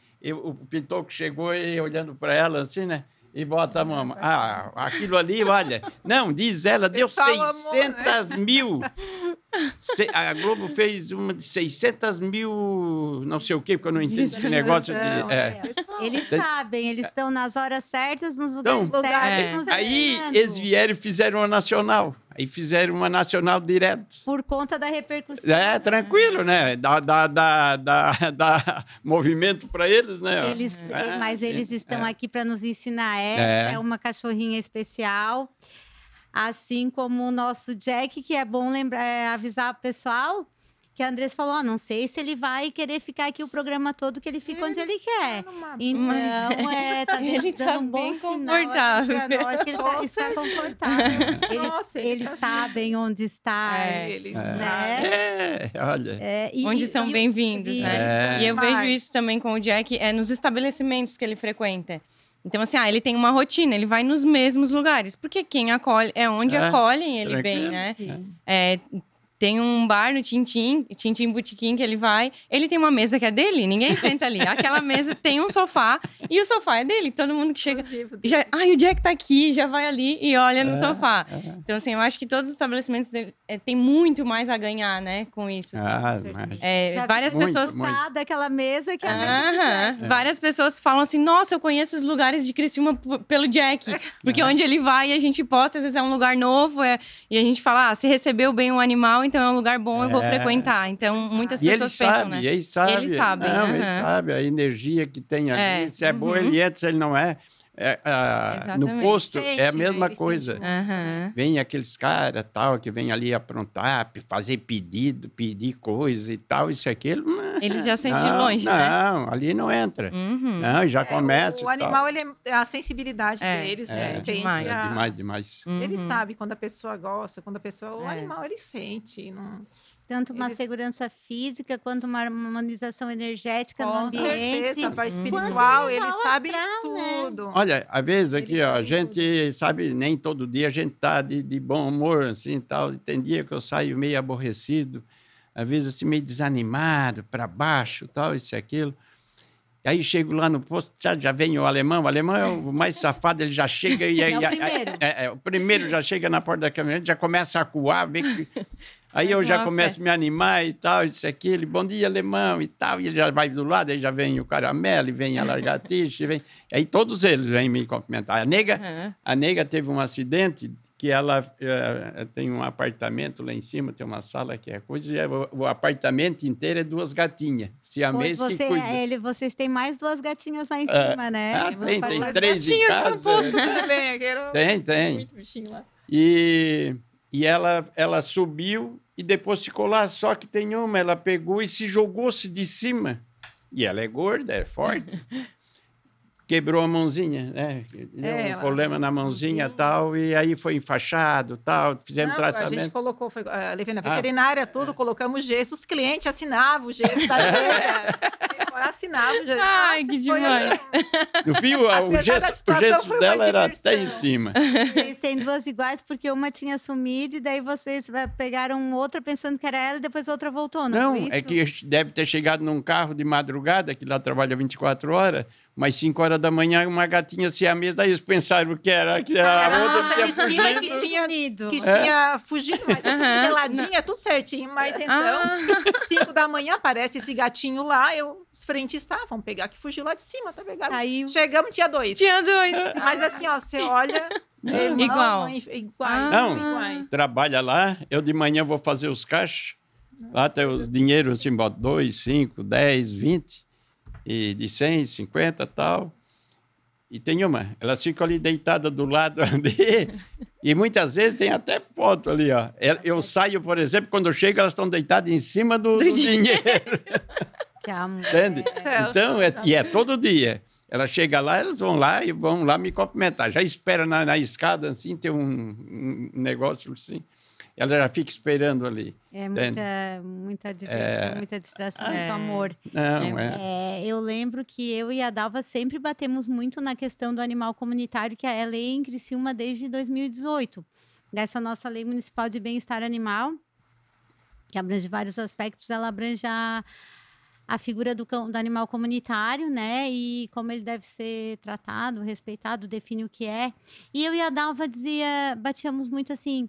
o Pitoco chegou e olhando para ela assim, né? e bota a mão. Ah, aquilo ali, olha. Não, diz ela, deu Pessoal, 600 mil. A Globo fez uma de 600 mil, não sei o quê, porque eu não entendo esse negócio de... Eles sabem, eles estão nas horas certas, nos lugares Então, certos. nos Aí ensinando. eles vieram e fizeram uma nacional. Aí fizeram uma nacional direto. Por conta da repercussão. Tranquilo, né? Dá movimento para eles, né? Mas eles estão aqui para nos ensinar. Essa é uma cachorrinha especial. Assim como o nosso Jack, que é bom lembrar, avisar o pessoal que a Andressa falou, não sei se ele vai querer ficar aqui o programa todo, que ele fica onde ele quer. Então, tá ele dando tá um bom bem sinal confortável. para nós que ele está confortável. Eles sabem onde está. Olha. Onde são bem-vindos, né? E eu vejo isso também com o Jack, nos estabelecimentos que ele frequenta. Então, assim, ele tem uma rotina, ele vai nos mesmos lugares, porque quem acolhe é onde acolhem ele bem, né? Tem um bar no Tintim Botequim, que ele vai. Ele tem uma mesa que é dele, ninguém senta ali. Aquela mesa tem um sofá e o sofá é dele. Todo mundo que chega. O Jack tá aqui, já vai ali e olha no sofá. Então, assim, eu acho que todos os estabelecimentos têm muito mais a ganhar, né, com isso. Várias pessoas. Daquela mesa que várias pessoas falam assim: nossa, eu conheço os lugares de Criciúma pelo Jack. Porque onde ele vai, a gente posta, às vezes é um lugar novo, e a gente fala: se recebeu bem um animal, então é um lugar bom, eu vou frequentar. Então, muitas pessoas pensam, né? Eles sabem. Eles sabem. Eles sabem a energia que tem ali. Se é boa, ele entra, se ele não é. No posto é a mesma coisa. Vem aqueles caras tal, que vêm ali aprontar, fazer pedido, pedir coisa e tal, isso e aquilo. Eles já sentem de longe, né? Não, ali não entra. Não, já começa. O animal, a sensibilidade deles, né? Demais. Ele sabe quando a pessoa gosta, quando a pessoa... O animal, ele sente. Tanto uma segurança física, quanto uma harmonização energética no ambiente. Com certeza, para espiritual, ele sabe tudo. Né? Olha, às vezes aqui, a gente sabe, nem todo dia a gente tá de bom humor, assim, tal. Tem dia que eu saio meio aborrecido, às vezes assim, meio desanimado, para baixo, tal, isso e aquilo. Aí chego lá no posto, já vem o alemão é o mais safado, ele já chega e... o primeiro já chega na porta da caminhonete, já começa a acuar, vê que... Aí eu já começo a me animar e tal, isso e aquilo, bom dia, alemão, e tal, e ele já vai do lado, aí já vem o caramelo, vem a largatixa, aí todos eles vêm me cumprimentar. A nega teve um acidente, que ela tem um apartamento lá em cima, tem uma sala que é coisa, e o apartamento inteiro é 2 gatinhas, siamês que cuida. Vocês têm mais 2 gatinhas lá em cima, né? Tem 3 em casa. Tem. Muito bichinho lá. E ela subiu e depois ficou lá, só que tem ela pegou e se jogou-se de cima. E ela é gorda, é forte. Quebrou a mãozinha, né? Deu um problema na mãozinha e tal, e aí foi enfaixado tal, fizemos tratamento. A gente colocou, levei na veterinária, tudo, colocamos gesso, os clientes assinavam o gesso da nega. Assinavam o gesso. Ai, que demais. No fim, o gesso dela era até em cima. Vocês têm 2 iguais porque uma tinha sumido e daí vocês pegaram outra pensando que era ela e depois a outra voltou, não foi isso? É que deve ter chegado num carro de madrugada, que lá trabalha 24 horas, mas 5 horas da manhã, uma gatinha siamesa, daí eles pensaram que era que a outra tinha fugido. Que tinha fugido, mas é tudo peladinha, tudo certinho. Mas então, 5 da manhã, aparece esse gatinho lá, os frentes vamos pegar que fugiu lá de cima, tá pegado? Aí chegamos, tinha 2. Mas assim, você olha... Igual. Iguais. Trabalha lá, eu de manhã vou fazer os caixas, lá tem o dinheiro assim, 2, 5, 10, 20... E de 100, 50 e tal. E tem elas ficam ali deitadas do lado ali. E muitas vezes tem até foto ali, ó. Eu saio, por exemplo, quando eu chego, elas estão deitadas em cima do dinheiro. Que amor. Entende? Então, é todo dia. Ela chega lá, elas vão lá me cumprimentar. Já espera na escada, assim, tem um negócio assim. Ela já fica esperando ali. É muita diversão, muita distração, muito amor. Eu lembro que eu e a Dalva sempre batemos muito na questão do animal comunitário, que é a lei em Criciúma desde 2018. Dessa nossa lei municipal de bem-estar animal, que abrange vários aspectos, ela abrange a figura do animal comunitário, né? E como ele deve ser tratado, respeitado, define o que é. E eu e a Dalva batíamos muito assim,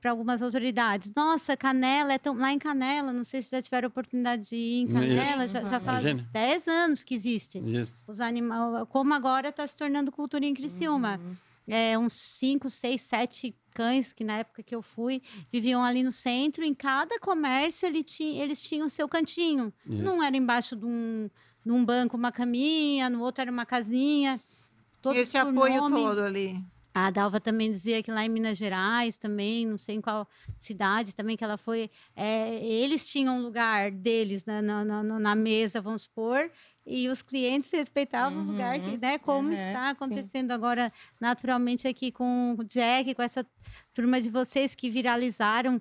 para algumas autoridades. Nossa, Canela, lá em Canela, não sei se já tiveram oportunidade de ir em Canela, já faz Imagina. 10 anos que existe. Isso. Os animais, como agora está se tornando cultura em Criciúma. Uns 5, 6, 7 cães, que na época que eu fui, viviam ali no centro. Em cada comércio eles tinham seu cantinho. Isso. Não era embaixo de um banco uma caminha, no outro era uma casinha. Todos Esse por apoio nome. todo ali. A Dalva também dizia que lá em Minas Gerais também, não sei em qual cidade também que ela foi, eles tinham um lugar deles na mesa, vamos supor, e os clientes respeitavam o lugar, que, né, como está acontecendo agora naturalmente aqui com o Jack, com essa turma de vocês que viralizaram,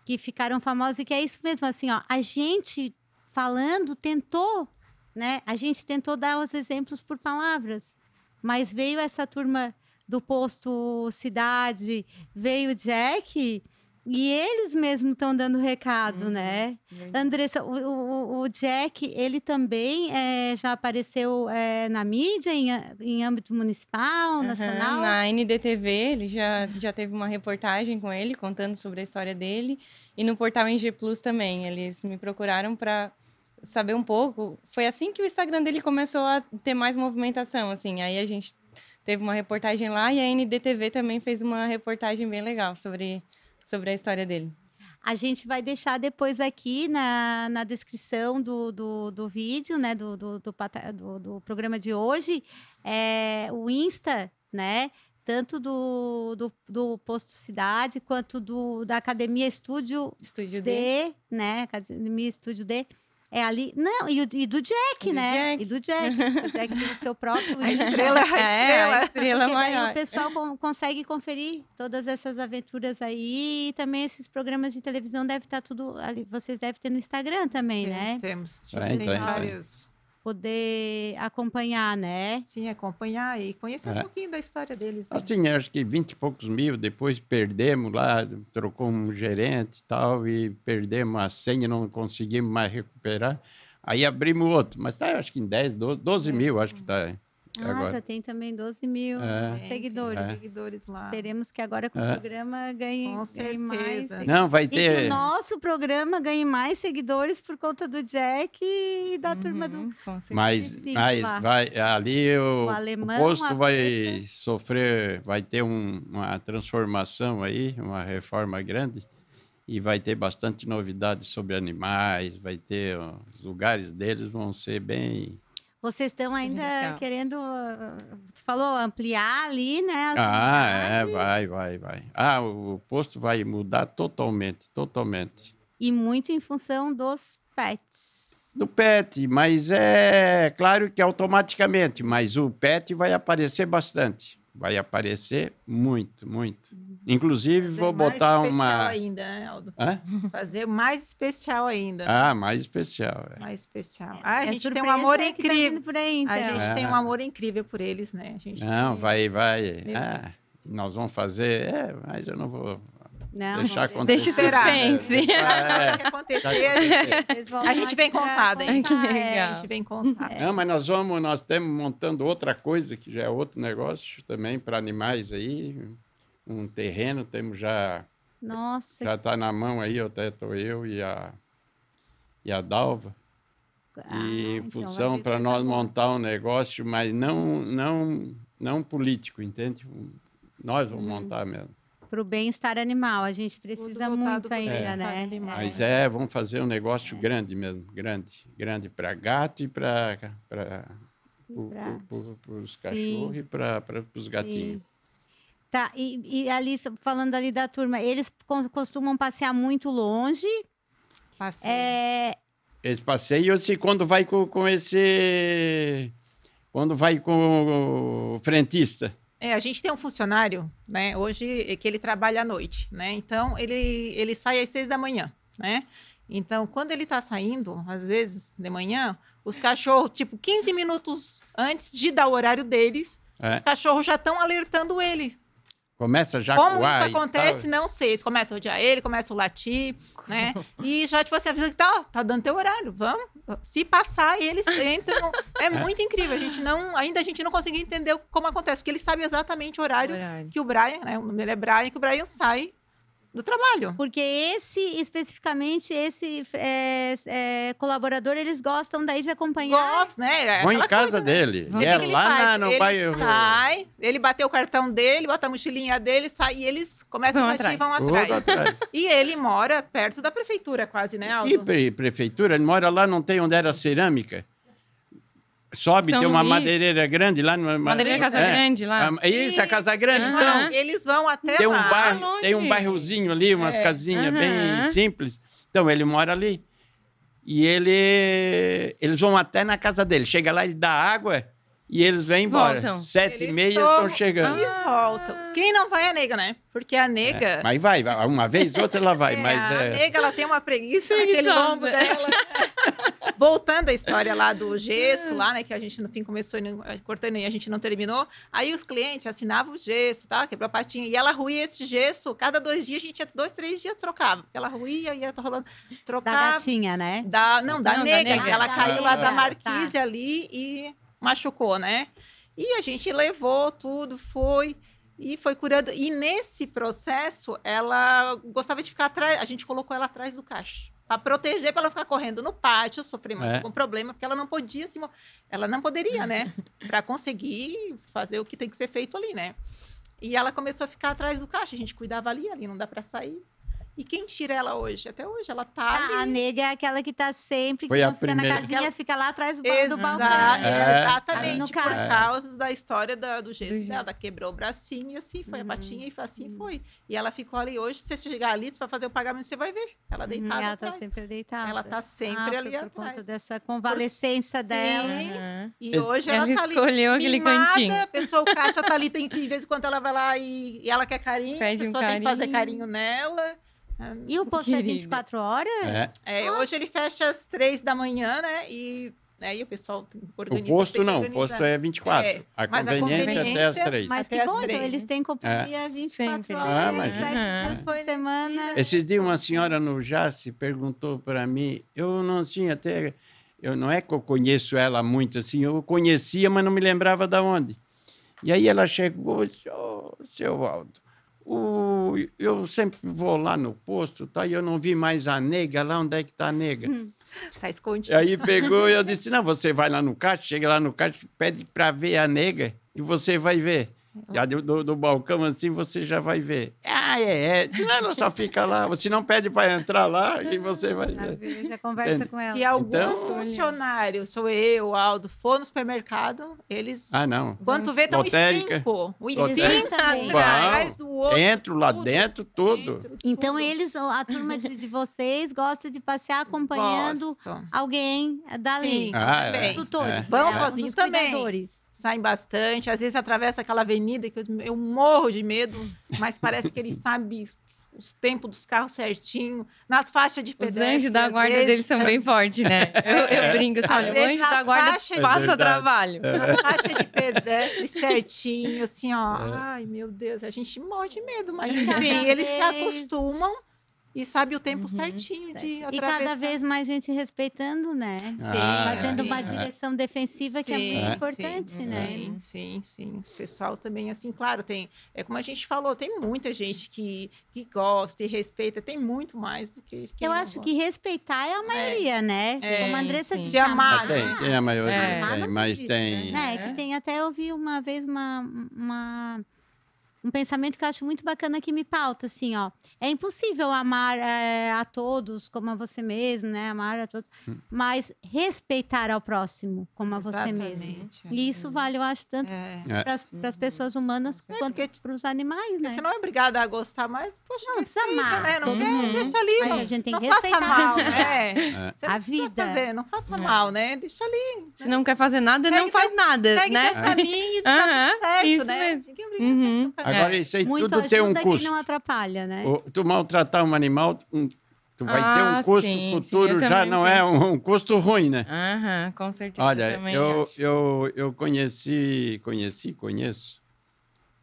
que ficaram famosos, e que é isso mesmo, assim, ó, a gente falando tentou, né, a gente tentou dar os exemplos por palavras, mas veio essa turma do Posto Cidade, veio o Jack, e eles mesmos estão dando recado, né? Andressa, o Jack, ele também já apareceu na mídia, em âmbito municipal, nacional? Na NDTV, ele já teve uma reportagem com ele, contando sobre a história dele, e no portal NG Plus também, eles me procuraram para saber um pouco. Foi assim que o Instagram dele começou a ter mais movimentação, assim, aí a gente teve uma reportagem lá, e a NDTV também fez uma reportagem bem legal sobre a história dele. A gente vai deixar depois aqui na descrição do vídeo, né, do programa de hoje, o Insta, né, tanto do Posto Cidade, quanto da Academia Estúdio D, né, Academia Estúdio D. Ali. Não, e do Jack, né? E do Jack. O Jack tem o seu próprio. A estrela Porque maior. daí o pessoal consegue conferir todas essas aventuras aí. E também esses programas de televisão devem estar tudo ali. Vocês devem ter no Instagram também, né? Temos. Tem Vários. Poder acompanhar, né? Sim, acompanhar e conhecer um pouquinho da história deles. Né? Assim, acho que 20 e poucos mil, depois perdemos lá, trocou um gerente e tal, e perdemos a senha, não conseguimos mais recuperar. Aí abrimos outro, mas tá, acho que em 10, 12 mil, acho que tá agora. Já tem também 12 mil seguidores. Seguidores lá. Esperemos que agora com o programa ganhe mais. Não, vai ter. E que o nosso programa ganhe mais seguidores por conta do Jack e da turma do. Mas vai, ali o posto vai sofrer, vai ter uma transformação aí, uma reforma grande. E vai ter bastante novidades sobre animais, vai ter. Os lugares deles vão ser bem. Vocês estão ainda querendo, tu falou, ampliar ali, né? Vai. O posto vai mudar totalmente. E muito em função dos pets. Do pet, mas é claro que automaticamente, mas o pet vai aparecer bastante. Vai aparecer muito. Inclusive, vou botar mais uma... especial ainda, né, Aldo? Fazer mais especial ainda. Mais especial. Mais especial. A gente tem um amor incrível. Por aí, então. A gente tem um amor incrível por eles, né? A gente vai. Nós vamos fazer... mas eu não vou... deixar acontecer. Deixa o suspense. O que acontecer, a gente vem contar. Que legal. A gente vem contar. Não, mas nós estamos montando outra coisa, que já é outro negócio também para animais aí. Um terreno, temos já... Nossa. Já está na mão aí, até estou eu e a Dalva. E em função para nós montar um negócio, mas não político, entende? Nós vamos montar mesmo. Para o bem-estar animal, a gente precisa muito ainda, né? Mas vamos fazer um negócio grande mesmo, grande para gato e para os cachorros e para os gatinhos. Tá, e ali, falando ali da turma, eles costumam passear muito longe? Eles passeiam quando vai com esse... Quando vai com o frentista. A gente tem um funcionário, né, hoje, que ele trabalha à noite, né? Então, ele sai às 6 da manhã, né? Então, quando ele está saindo, às vezes, de manhã, os cachorros, 15 minutos antes de dar o horário deles, os cachorros já estão alertando ele. Começa já Como coar isso e tal. acontece, não sei. Eles começam a odiar ele, começam a latir, né? E já, tipo assim, avisa que tá dando teu horário, vamos. Se passar, eles entram. É muito incrível. Ainda a gente não conseguiu entender como acontece, porque eles sabem exatamente o horário que o Brian, né? O nome dele é Brian, que o Brian sai do trabalho. Porque especificamente, colaborador, eles gostam daí de acompanhar. Gosto, né? Vão em Aquela casa coisa, né? dele. O E é que ele lá faz? no Ele bairro. sai, ele bateu o cartão dele, bota a mochilinha dele, sai e eles começam Vão a latir e vão Tudo atrás. atrás. E ele mora perto da prefeitura, quase, né, Aldo? Que prefeitura? Ele mora lá, não tem onde era cerâmica. Sobe, São tem uma Luís. madeireira grande lá. Madeireira Casa Grande lá. Isso, a Casa Grande. Aham. Então, Eles vão até tem um lá. bairro, longe. tem um bairrozinho ali, umas casinhas bem Aham. simples. Então, ele mora ali. E eles vão até na casa dele. Chega lá, ele dá água e eles vêm embora. Voltam. 7h30 Eles estão chegando. E voltam. Quem não vai é a nega, né? Porque a nega... Mas vai, uma vez, outra ela vai. Mas a nega, ela tem uma preguiça naquele Preguiçosa. lombo dela. Voltando à história lá do gesso, lá, né? Que a gente no fim começou cortando e a gente não terminou. Aí os clientes assinavam o gesso, tá? Quebrou a patinha. E ela ruía esse gesso, cada 2 dias, a gente ia 2, 3 dias trocava. Porque ela ruía, ia rolando, Da trocava. gatinha, né? Da Não, nega. nega. Ela caiu lá da Tá. marquise ali e machucou, né? E a gente levou tudo, foi curando. E nesse processo, ela gostava de ficar atrás. A gente colocou ela atrás do caixa. Para proteger, para ela ficar correndo no pátio, sofrer mais algum problema, porque ela não podia ela não poderia, né? Para conseguir fazer o que tem que ser feito ali, né? E ela começou a ficar atrás do caixa. A gente cuidava ali não dá para sair. E quem tira ela hoje? Até hoje, ela tá ali. A nega é aquela que tá sempre, Foi que a não fica na primeira. casinha, fica lá atrás do balcão. Exatamente, Ali no por caixa. causa da história do gesso Do dela. gesso. Ela quebrou o bracinho e assim foi, a patinha e assim foi. E ela ficou ali hoje, se você chegar ali, você vai fazer o pagamento, você vai ver. Ela deitada Ela tá atrás. sempre deitada. Ela tá sempre foi ali por atrás. conta dessa convalescência dela. Sim. Aham. E hoje ela Ela tá ali escolheu aquele mimada, cantinho. a pessoa, o caixa tá ali, de vez em quando ela vai lá e ela quer carinho, Pede a um pessoa tem que fazer carinho. carinho nela. E o posto é Querida. 24 horas? Hoje ele fecha às 3 da manhã, né? E aí o pessoal organiza. O posto tem que não, o organizar. posto é 24. É, A mas a conveniência até às conveniência- 3. Mas Até que às bom, então 3, eles né? têm companhia 24 Sempre. horas, mas- 7 dias por semana. Esses dias uma senhora no Jace perguntou para mim, eu não tinha até, não é que eu conheço ela muito assim, eu conhecia, mas não me lembrava de onde. E aí ela chegou e disse, seu Waldo, eu sempre vou lá no posto, tá? E eu não vi mais a nega, lá onde é que está a nega? Tá escondido. E aí pegou e eu disse, não, você vai lá no caixa, chega lá no caixa, pede para ver a nega e você vai ver. Já do balcão assim, você já vai ver. Senão ela só fica lá. Você não pede para entrar lá e você vai ver. Já conversa Entende? com ela. Se algum Então- funcionário, sou eu, Aldo, for no supermercado, eles... Não. Quando tu vê, tem Lotérica. 5. Os Lotérica. 5 também. atrás do outro. Entro lá tudo, dentro, tudo. dentro, Então, tudo. a turma de vocês gosta de passear acompanhando Gostam. alguém dali. Sim, Os também. tutores. Vão né? sozinhos Os também. cuidadores. Saem bastante, às vezes atravessa aquela avenida que eu morro de medo, mas parece que eles sabem os tempos dos carros certinho, nas faixas de Os pedestre. anjos da às guarda vezes, deles são bem fortes, né? Eu brinco, assim, Às olha, o vezes anjo na da guarda faixa de- passa verdade. trabalho. na faixa de pedestre certinho, assim, ó. Ai, meu Deus, a gente morre de medo, mas enfim, eles se acostumam e sabem o tempo certinho de E atravessar. cada vez mais gente respeitando, né? Fazendo sim. uma direção defensiva que é Sim, muito importante, sim, né? Sim. Esse pessoal também, assim, claro, tem... É como a gente falou, tem muita gente que gosta e respeita, tem muito mais do que quem Eu não acho gosta. que respeitar é a maioria, né? Como a Andressa sim. disse. De amar, né? né? Tem a maioria, É. tem, mas Amar tem... Né? Que tem até eu vi uma vez um pensamento que eu acho muito bacana que me pauta, assim, ó. É impossível amar a todos como a você mesmo, né? Amar a todos, mas respeitar ao próximo como a você mesmo. Exatamente. E isso vale, eu acho, tanto É. para as pessoas humanas quanto porque- para os animais, né? Você não é obrigada a gostar, mas, poxa, Não precisa respeita, amar né? Não todo quer, mundo, deixa ali. mas não, a gente tem não que faça respeitar. mal, né? Você A não precisa vida. fazer, não faça mal, né? Deixa ali. Se não quer fazer nada, Segue não faz nada, Segue né? teu caminho e tá Aham, tudo certo, isso né? mesmo. Ninguém obriga a seguir teu caminho. Agora, isso aí Muito tudo tem um ajuda custo. que não atrapalha, né? Tu maltratar um animal, tu vai ter um Ah, custo sim, sim, futuro, eu já também não é penso. um custo ruim, né? Aham, com certeza. Olha, também eu, acho. eu, eu conheço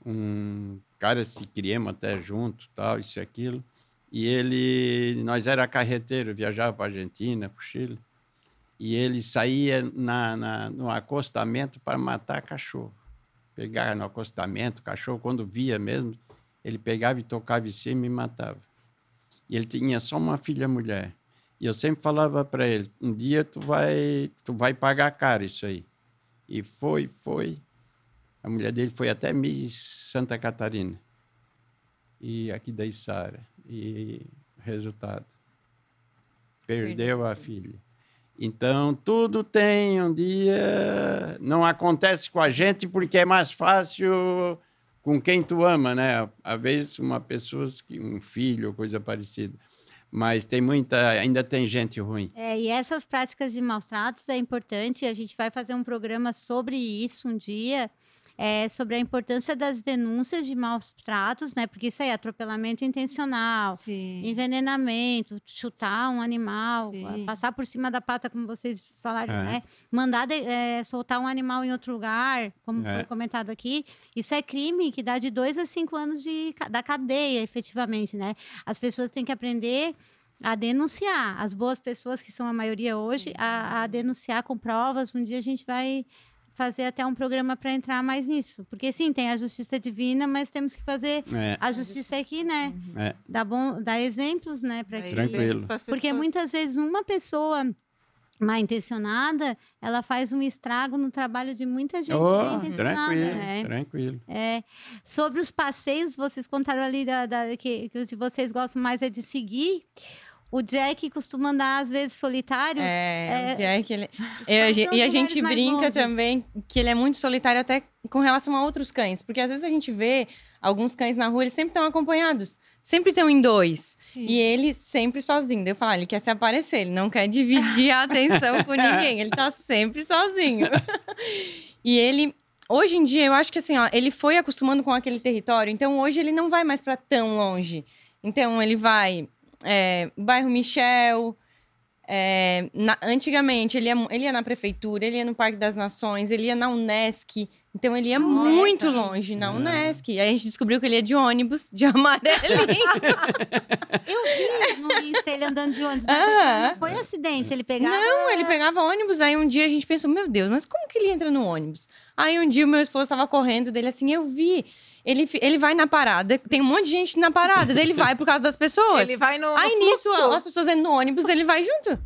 um cara se criamos até junto, tal, isso e aquilo. E nós era carreteiro, viajava para a Argentina, para o Chile. E ele saía no acostamento para matar cachorro. Pegava no acostamento, cachorro, quando via mesmo, ele pegava e tocava em cima e matava. E ele tinha só uma filha mulher. E eu sempre falava para ele, um dia tu vai pagar caro isso aí. E foi. A mulher dele foi até Miss Santa Catarina. E aqui da Içara. E resultado, perdeu a filha. Então, tudo tem um dia... Não acontece com a gente porque é mais fácil com quem tu ama, né? Às vezes, uma pessoa, um filho, coisa parecida. Mas ainda tem gente ruim. E essas práticas de maus tratos é importante. A gente vai fazer um programa sobre isso um dia. Sobre a importância das denúncias de maus tratos, né? Porque isso aí é atropelamento intencional, Sim. envenenamento, chutar um animal, Sim. passar por cima da pata, como vocês falaram, né? Mandar soltar um animal em outro lugar, como foi comentado aqui. Isso é crime que dá de 2 a 5 anos da cadeia, efetivamente, né? As pessoas têm que aprender a denunciar. As boas pessoas, que são a maioria hoje, a denunciar com provas. Um dia a gente vai fazer até um programa para entrar mais nisso. Porque, sim, tem a justiça divina, mas temos que fazer a justiça aqui, né? Dar exemplos, né? Tranquilo. Porque muitas vezes uma pessoa mal intencionada, ela faz um estrago no trabalho de muita gente bem intencionada. Tranquilo, né? tranquilo. Sobre os passeios, vocês contaram ali que os de vocês gostam mais é de seguir. O Jack costuma andar, às vezes, solitário. O Jack, e a gente brinca também que ele é muito solitário até com relação a outros cães. Porque, às vezes, a gente vê alguns cães na rua, eles sempre estão acompanhados. Sempre estão em 2. Sim. E ele sempre sozinho. Eu falo, ele quer se aparecer, ele não quer dividir a atenção com ninguém. Ele tá sempre sozinho. E ele... Hoje em dia, eu acho que assim, ele foi acostumando com aquele território. Então, hoje, ele não vai mais para tão longe. Então, ele vai... bairro Michel, antigamente ele ia na prefeitura, ele ia no Parque das Nações, ele ia na Unesc, então ele ia muito longe na Unesc. Aí a gente descobriu que ele ia de ônibus, de amarelinho. Eu vi no Insta ele andando de ônibus, não foi acidente, ele pegava... Não, ele pegava ônibus, aí um dia a gente pensou, meu Deus, mas como que ele entra no ônibus? Aí um dia o meu esposo estava correndo dele assim, eu vi... Ele vai na parada, tem um monte de gente na parada, daí ele vai por causa das pessoas. Ele vai no Aí nisso, as pessoas entram no ônibus, ele vai junto.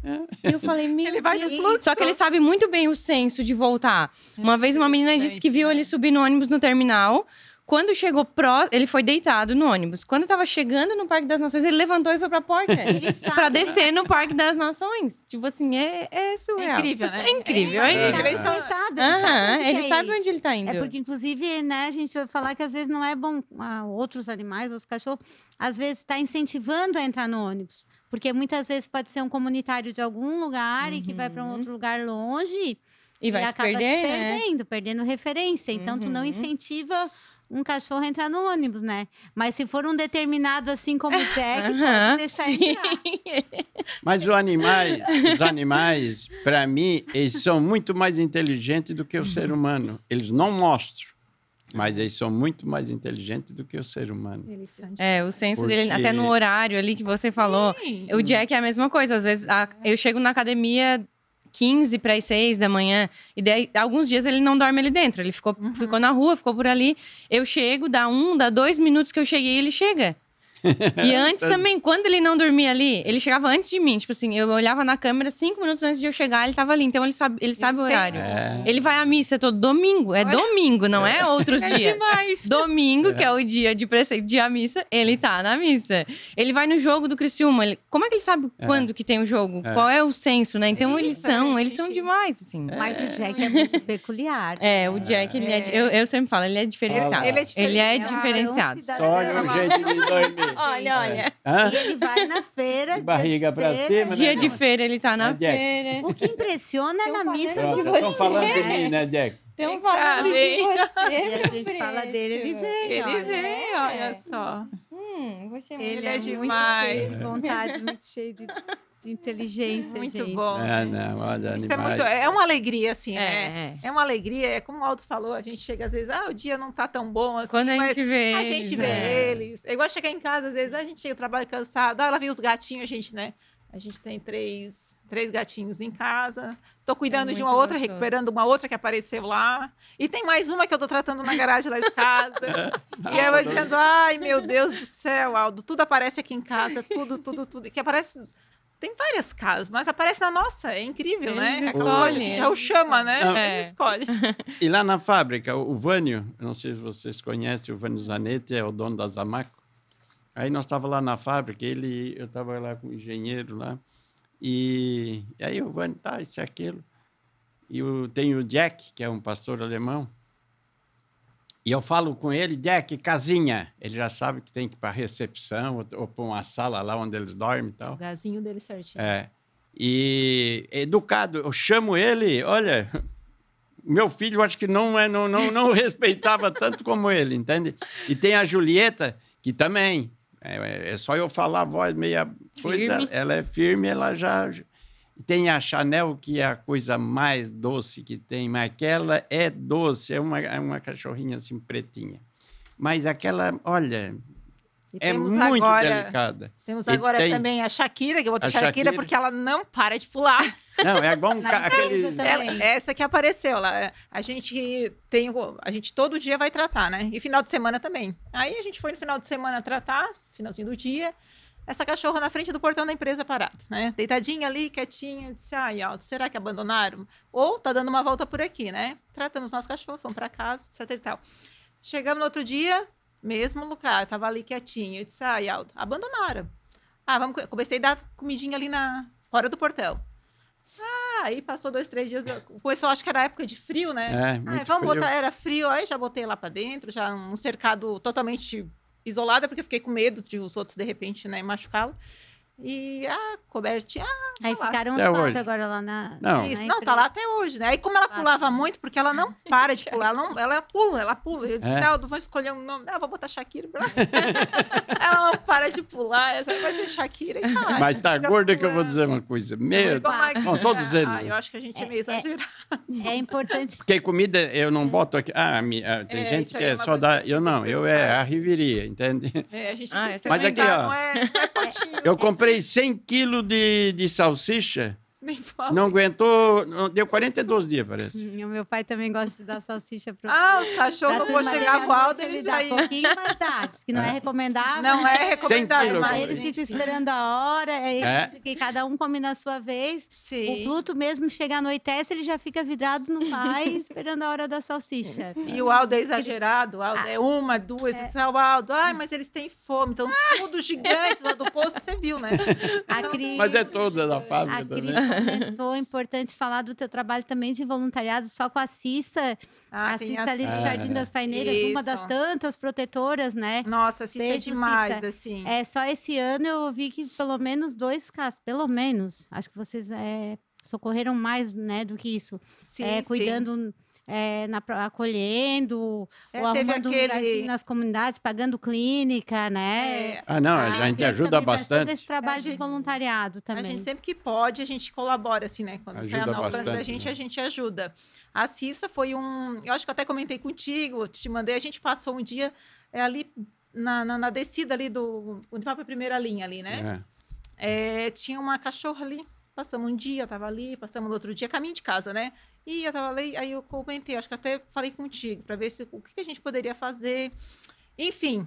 E eu falei, meu Ele vai no fluxo. Só que ele sabe muito bem o senso de voltar. Uma vez uma menina disse que viu ele subir no ônibus no terminal. Quando chegou ele foi deitado no ônibus. Quando tava chegando no Parque das Nações, ele levantou e foi pra porta. Pra descer no Parque das Nações. Tipo assim, é surreal. É incrível, né? É incrível. Ele sabe onde ele tá indo. É porque, inclusive, né, a gente vai falar que às vezes não é bom outros animais, os cachorros, às vezes está incentivando a entrar no ônibus. Porque muitas vezes pode ser um comunitário de algum lugar e que vai para um outro lugar longe e vai se acaba perder, perdendo referência. Então, tu não incentiva um cachorro a entrar no ônibus, né? Mas se for um determinado assim como o Jack, pode deixar ele entrar. Mas os animais, para mim, eles são muito mais inteligentes do que o ser humano. Eles não mostram, mas eles são muito mais inteligentes do que o ser humano. O senso dele, até no horário ali que você falou. O Jack é a mesma coisa. Às vezes, eu chego na academia 15 para as 6 da manhã. E daí, alguns dias ele não dorme ali dentro. Ele ficou na rua, ficou por ali. Eu chego, dá 2 minutos que eu cheguei, ele chega. E antes também, quando ele não dormia ali, ele chegava antes de mim. Tipo assim, eu olhava na câmera 5 minutos antes de eu chegar, ele tava ali. Então ele sabe o horário. Ele vai à missa todo domingo. Domingo, não é outros dias. Demais. Domingo, que é o dia de preceito de a missa, ele tá na missa. Ele vai no jogo do Criciúma. Como é que ele sabe quando que tem o jogo? Qual é o senso, né? Então eles são demais, assim. Mas o Jack é muito peculiar. O Jack, eu sempre falo, ele é diferenciado. Ele é diferenciado. Só olha o jeito de dormir. Olha. E ele vai na feira. De barriga pra cima. Dia de feira, ele tá na feira. O que impressiona é na missa de você. Estão falando de mim, né, Jack? Estão falando de você. E a gente fala dele, ele vem. Ele vem, olha só. Vou chamar Ele é é muito demais. cheio de vontade, muito cheio de inteligência, Muito gente. bom. Não, olha, Isso animais. é uma alegria, assim, É. né? É uma alegria, é como o Aldo falou, a gente chega às vezes, o dia não tá tão bom assim, Quando a mas gente vê a eles, gente vê né? eles. É igual chegar em casa, às vezes a gente chega do trabalho cansado, lá vem os gatinhos, a gente, né? A gente tem três gatinhos em casa. Tô cuidando de uma muito outra, gostoso. recuperando uma outra que apareceu lá. E tem mais uma que eu tô tratando na garagem lá de casa. E aí eu vou dizendo, ai, meu Deus do céu, Aldo, tudo aparece aqui em casa, tudo. Que aparece... Tem várias casas, mas aparece na nossa, é incrível, né? Eles Aquela coisa, escolhem, é o chama, né? Não. Ele escolhe. E lá na fábrica, o Vânio, não sei se vocês conhecem, o Vânio Zanetti é o dono da Zamaco. Aí nós estávamos lá na fábrica, eu estava lá com o engenheiro lá, e aí o Vânio, isso e aquilo. E tem o Jack, que é um pastor alemão, e eu falo com ele, Jack, casinha. Ele já sabe que tem que ir para a recepção, ou para uma sala lá onde eles dormem e tal. O gazinho dele certinho. É. E educado, eu chamo ele, olha, meu filho, eu acho que não respeitava tanto como ele, entende? E tem a Julieta, que também, é só eu falar a voz meia coisa, Firme. ela é firme, ela já... Tem a Chanel, que é a coisa mais doce que tem, mas aquela é doce, é uma cachorrinha assim pretinha. Mas aquela, olha... E É temos muito agora, delicada. Temos E agora tem- também a Shakira, que eu vou A ter Shakira Shakira. porque ela não para de pular. Não, é igual Na aquele... empresa também. Essa que apareceu lá. A gente todo dia vai tratar, né? E final de semana também. Aí a gente foi no final de semana tratar, finalzinho do dia. Essa cachorra na frente do portão da empresa parada, né? Deitadinha ali, quietinha. Eu disse, ai, Aldo, será que abandonaram? Ou tá dando uma volta por aqui, né? Tratamos nosso cachorro, fomos pra casa, etc e tal. Chegamos no outro dia, mesmo lugar, tava ali quietinha. Eu disse, ai, Aldo, abandonaram. Comecei a dar comidinha ali fora do portão. Aí passou 2, 3 dias. Começou, acho que era época de frio, né? muito Vamos frio. botar, era frio, aí já botei lá pra dentro, já um cercado totalmente isolada, porque eu fiquei com medo de os outros, de repente, né, machucá-lo. E cobertinha. Aí tá lá. ficaram os Até 4 hoje. agora lá na. Não. Isso, na não, tá empresa. lá até hoje, né? Aí como ela pulava muito, porque ela não para de pular, ela pula. Eu disse, É. Aldo, vou escolher um nome. Vou botar Shakira. Ela não para de pular, essa vai ser Shakira. E tá lá, Mas tá Shakira gorda que eu vou pulando. dizer uma coisa. Meu, Igual a- Bom, todos eles. Eu acho que a gente é meio exagerado. É importante. Porque comida eu não boto aqui. Tem gente isso que aí é é uma só coisa dar. que Eu tem não, que ser eu é educado. a riveria, entende? A gente Ah, tem que essa se Mas aqui, alimentar, ó. não é potinho. Eu comprei 100 quilos de salsicha, Nem fala. não aguentou, deu 42 dias, parece. O meu pai também gosta de dar salsicha pro. Os cachorros pra não vão turma chegar dele com à o noite, Aldo, ele eles dá já um pouquinho, mas dá. Diz que não é recomendável. Não é recomendado, quilos, Mas eu eles comprei. ficam esperando a hora, É. que cada um come na sua vez. O Sim. Pluto mesmo chega anoitece, ele já fica vidrado no pai, esperando a hora da salsicha. E o Aldo é exagerado, o Aldo é 1, 2, isso é o Aldo. Mas eles têm fome, então tudo gigante lá do poço, você viu, né? A Cris, Mas é toda da a fábrica Cris também. comentou, importante falar do teu trabalho também de voluntariado, só com a Cissa. A Tem Cissa ali do Ah, Jardim das Paineiras, uma das Isso. tantas protetoras, né? Nossa, isso é Beijo, demais, Cissa. assim. É, só esse ano eu vi que pelo menos 2 casos, pelo menos, acho que vocês socorreram mais, né, do que isso. Sim, sim. Cuidando, acolhendo, ou Teve arrumando um aquele- lugarzinho nas comunidades, pagando clínica, né? Ah, não, A a gente Cissa ajuda também faz todo bastante. esse trabalho A de gente- voluntariado A também. gente sempre que pode, a gente colabora, assim, né? Quando Ajuda tá no alcance da bastante, gente, né? a gente ajuda. A Cissa foi eu acho que eu até comentei contigo, te mandei, a gente passou um dia ali na descida ali onde vai pra primeira linha ali, né? Tinha uma cachorra ali, passamos um dia, tava ali, passamos no outro dia, caminho de casa, né? E eu tava ali, aí eu comentei, acho que até falei contigo, para ver o que a gente poderia fazer. Enfim,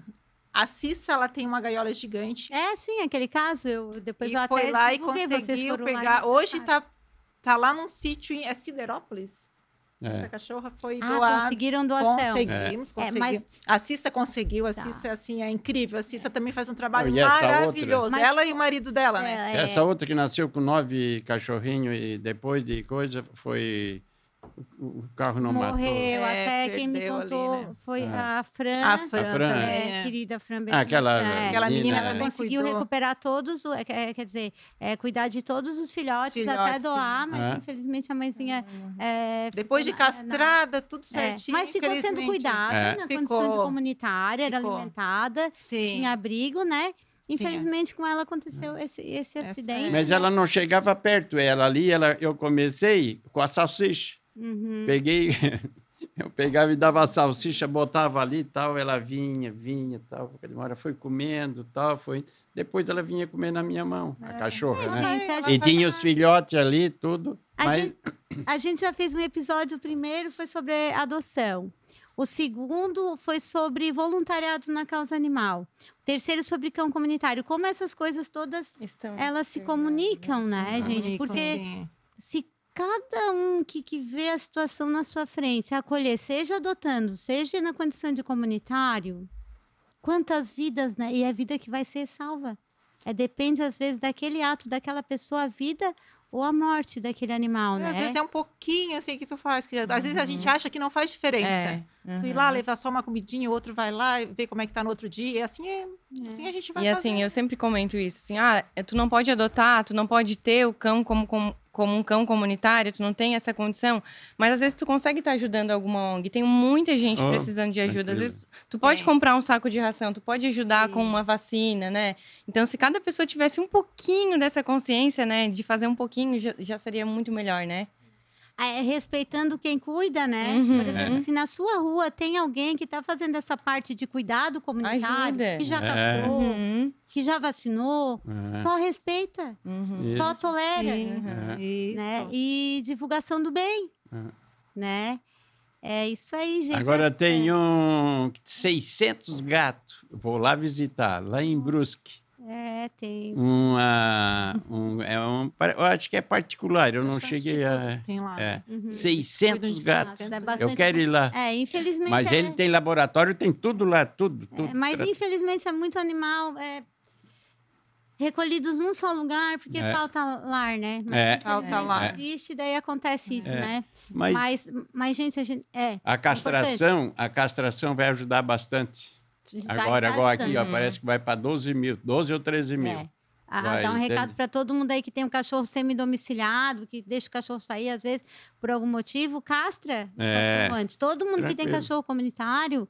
a Cissa, ela tem uma gaiola gigante. Sim, aquele caso, depois E eu foi até lá e divulguei, vocês conseguiu foram lá e pegar. Hoje resgataram. tá lá num sítio em Siderópolis. Essa É. cachorra foi Ah, doada. conseguiram doação. Conseguimos. mas- A Cissa conseguiu, a Tá. Cissa, assim, é incrível. A Cissa também faz um trabalho E essa outra? maravilhoso. Mas- Ela e o marido dela, né? Essa outra que nasceu com 9 cachorrinhos e depois de coisa foi o carro não matou. Morreu. É, Até quem me perdeu ali, contou né? foi a Fran. A Fran A Fran. também, é. Querida Fran Aquela Aquela menina ela também conseguiu cuidou. recuperar todos, quer dizer, cuidar de todos os filhotes até Filhotes, doar, sim. mas infelizmente a mãezinha Depois de ficou castrada, tudo certinho. mas ficou sendo infelizmente. cuidada na condição de Ficou. comunitária, era Ficou. alimentada, Sim. tinha abrigo, né? Infelizmente com ela aconteceu esse acidente. Mas né? ela não chegava perto. Ela ali, eu comecei com a salsicha. Uhum. Peguei, eu pegava e dava a salsicha, botava ali e tal, ela vinha tal, porque uma hora foi comendo tal, foi. Depois ela vinha comer na minha mão, a cachorra, né? Gente, E tinha os filhotes ali, tudo. Mas a gente já fez um episódio, o primeiro foi sobre adoção. O segundo foi sobre voluntariado na causa animal. O terceiro sobre cão comunitário. Como essas coisas todas, elas se comunicam, né, gente? Porque Sim. se cada um que vê a situação na sua frente acolher, seja adotando, seja na condição de comunitário, quantas vidas, né? E é a vida que vai ser salva. Depende, às vezes, daquele ato, daquela pessoa, a vida ou a morte daquele animal, né? Às vezes é um pouquinho assim que tu faz. Que, às vezes a gente acha que não faz diferença. Tu ir lá, levar só uma comidinha, o outro vai lá e ver como é que tá no outro dia. Assim, assim a gente vai E fazer. assim, eu sempre comento isso, assim, tu não pode adotar, tu não pode ter o cão como um cão comunitário, tu não tem essa condição, mas às vezes tu consegue estar ajudando alguma ONG, tem muita gente precisando de ajuda, às vezes tu pode comprar um saco de ração, tu pode ajudar com uma vacina, né? Então, se cada pessoa tivesse um pouquinho dessa consciência, né, de fazer um pouquinho, já seria muito melhor, né? Respeitando quem cuida, né? Por exemplo, se na sua rua tem alguém que está fazendo essa parte de cuidado comunitário, Ajuda. que já castrou, que já vacinou, só respeita, só tolera, Isso. né? E divulgação do bem, né? É isso aí, gente. agora tem 600 gatos. Vou lá visitar, lá em Brusque. Tem. Eu acho que é particular, eu não cheguei a... Tem lá. 600 gatos. É bastante- Eu quero ir lá. Infelizmente. Mas ele tem laboratório, tem tudo lá, tudo. Mas infelizmente é muito animal recolhidos num só lugar, porque falta lar, né? Falta lar. Existe, daí acontece isso, né? Mas gente, a gente. a castração vai ajudar bastante. Agora aqui, ó, parece que vai para 12 ou 13 mil. Dá um recado para todo mundo aí que tem um cachorro semi-domiciliado, que deixa o cachorro sair, às vezes, por algum motivo, castra o cachorro antes. Todo mundo que tem cachorro comunitário,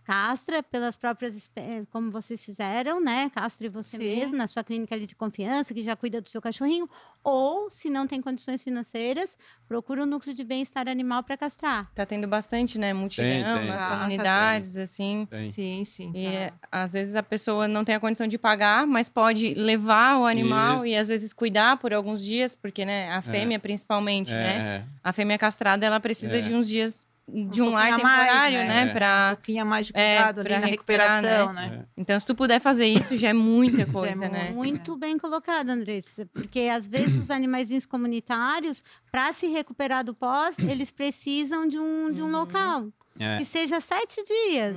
castra pelas próprias, como vocês fizeram, né? Castre você mesmo, na sua clínica ali de confiança, que já cuida do seu cachorrinho. Ou, se não tem condições financeiras, procura o núcleo de bem-estar animal para castrar. Tá tendo bastante, né? Multidão Tem. nas comunidades, assim. Sim. E às vezes a pessoa não tem a condição de pagar, mas pode levar o animal e às vezes cuidar por alguns dias, porque, né, a fêmea principalmente, né? A fêmea castrada, ela precisa de uns dias de um lar temporário, né? Um pouquinho a mais de cuidado ali na recuperação, né? Então, se tu puder fazer isso, já é muita coisa, né? Muito bem colocado, Andressa. Porque, às vezes, os animaizinhos comunitários, para se recuperar do pós, eles precisam de um local. Que seja 7 dias.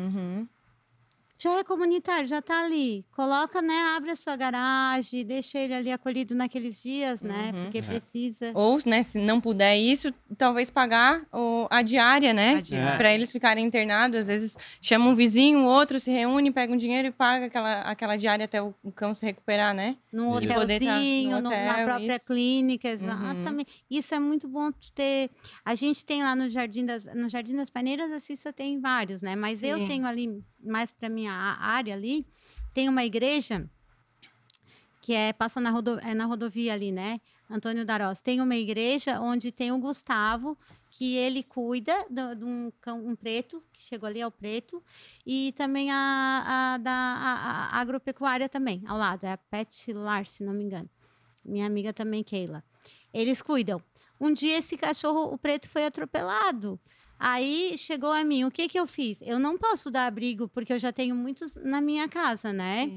Já é comunitário, já está ali. Coloca, né? Abre a sua garagem, deixa ele ali acolhido naqueles dias, né? Porque precisa. Ou, né, se não puder isso, talvez pagar a diária, né? Para eles ficarem internados. Às vezes chama um vizinho, o outro se reúne, pega um dinheiro e paga aquela diária até o cão se recuperar, né? Num hotelzinho, na própria clínica, exatamente. Isso é muito bom ter. A gente tem lá no Jardim das Paineiras, a Cissa tem vários, né? Mas eu tenho ali, mais para minha área ali, tem uma igreja que passa na rodovia ali, né? Antônio Darós. Tem uma igreja onde tem o Gustavo, que ele cuida de um cão, um preto, que chegou ali, é o preto, e também a agropecuária também, ao lado, é a Pet Lar, se não me engano. Minha amiga também, Keila. Eles cuidam. Um dia esse cachorro, o preto, foi atropelado. Aí chegou a mim, o que eu fiz? Eu não posso dar abrigo, porque eu já tenho muitos na minha casa, né?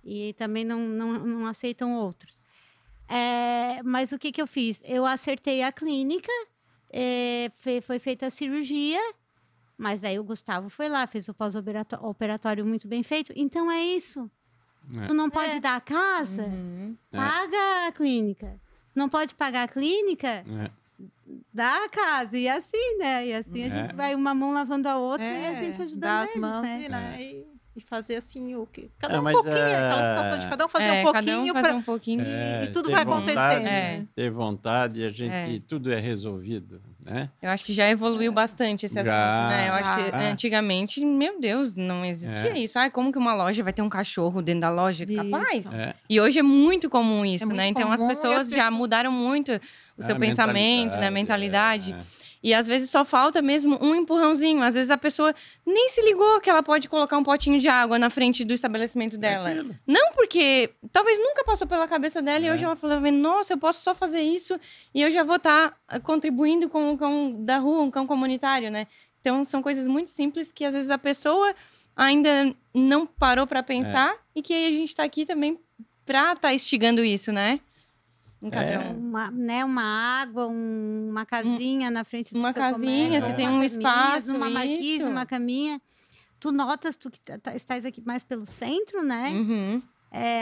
E também não aceitam outros. Mas o que eu fiz? Eu acertei a clínica, foi feita a cirurgia, mas aí o Gustavo foi lá, fez o pós-operatório muito bem feito. Então é isso. Tu não pode dar a casa, paga a clínica. Não pode pagar a clínica, da casa. E assim, né? E assim a gente vai uma mão lavando a outra e a gente ajudando dar as eles, mãos né? e fazer assim o que cada um mas, pouquinho, aquela situação de cada um fazer um cada um pouquinho fazer um pouquinho. e tudo ter vai vontade, acontecendo. ter vontade, a gente tudo é resolvido, né? Eu acho que já evoluiu bastante esse assunto, né? Eu acho que antigamente, meu Deus, não existia isso. Como que uma loja vai ter um cachorro dentro da loja? Capaz. E hoje é muito comum isso, muito né? Então comum, as pessoas já mudaram muito o seu pensamento, né? A mentalidade. E às vezes só falta mesmo um empurrãozinho. Às vezes a pessoa nem se ligou que ela pode colocar um potinho de água na frente do estabelecimento dela. Não porque talvez nunca passou pela cabeça dela e hoje ela falou, nossa, eu posso só fazer isso e eu já vou estar contribuindo com o cão da rua, um cão comunitário, né? Então são coisas muito simples que às vezes a pessoa ainda não parou para pensar e que aí a gente está aqui também para estar instigando isso, né? Em cada um. Uma água, uma casinha na frente do uma seu casinha, comércio, você tem um espaço, uma marquise, isso. uma caminha. Tu notas, tu que estás aqui mais pelo centro, né?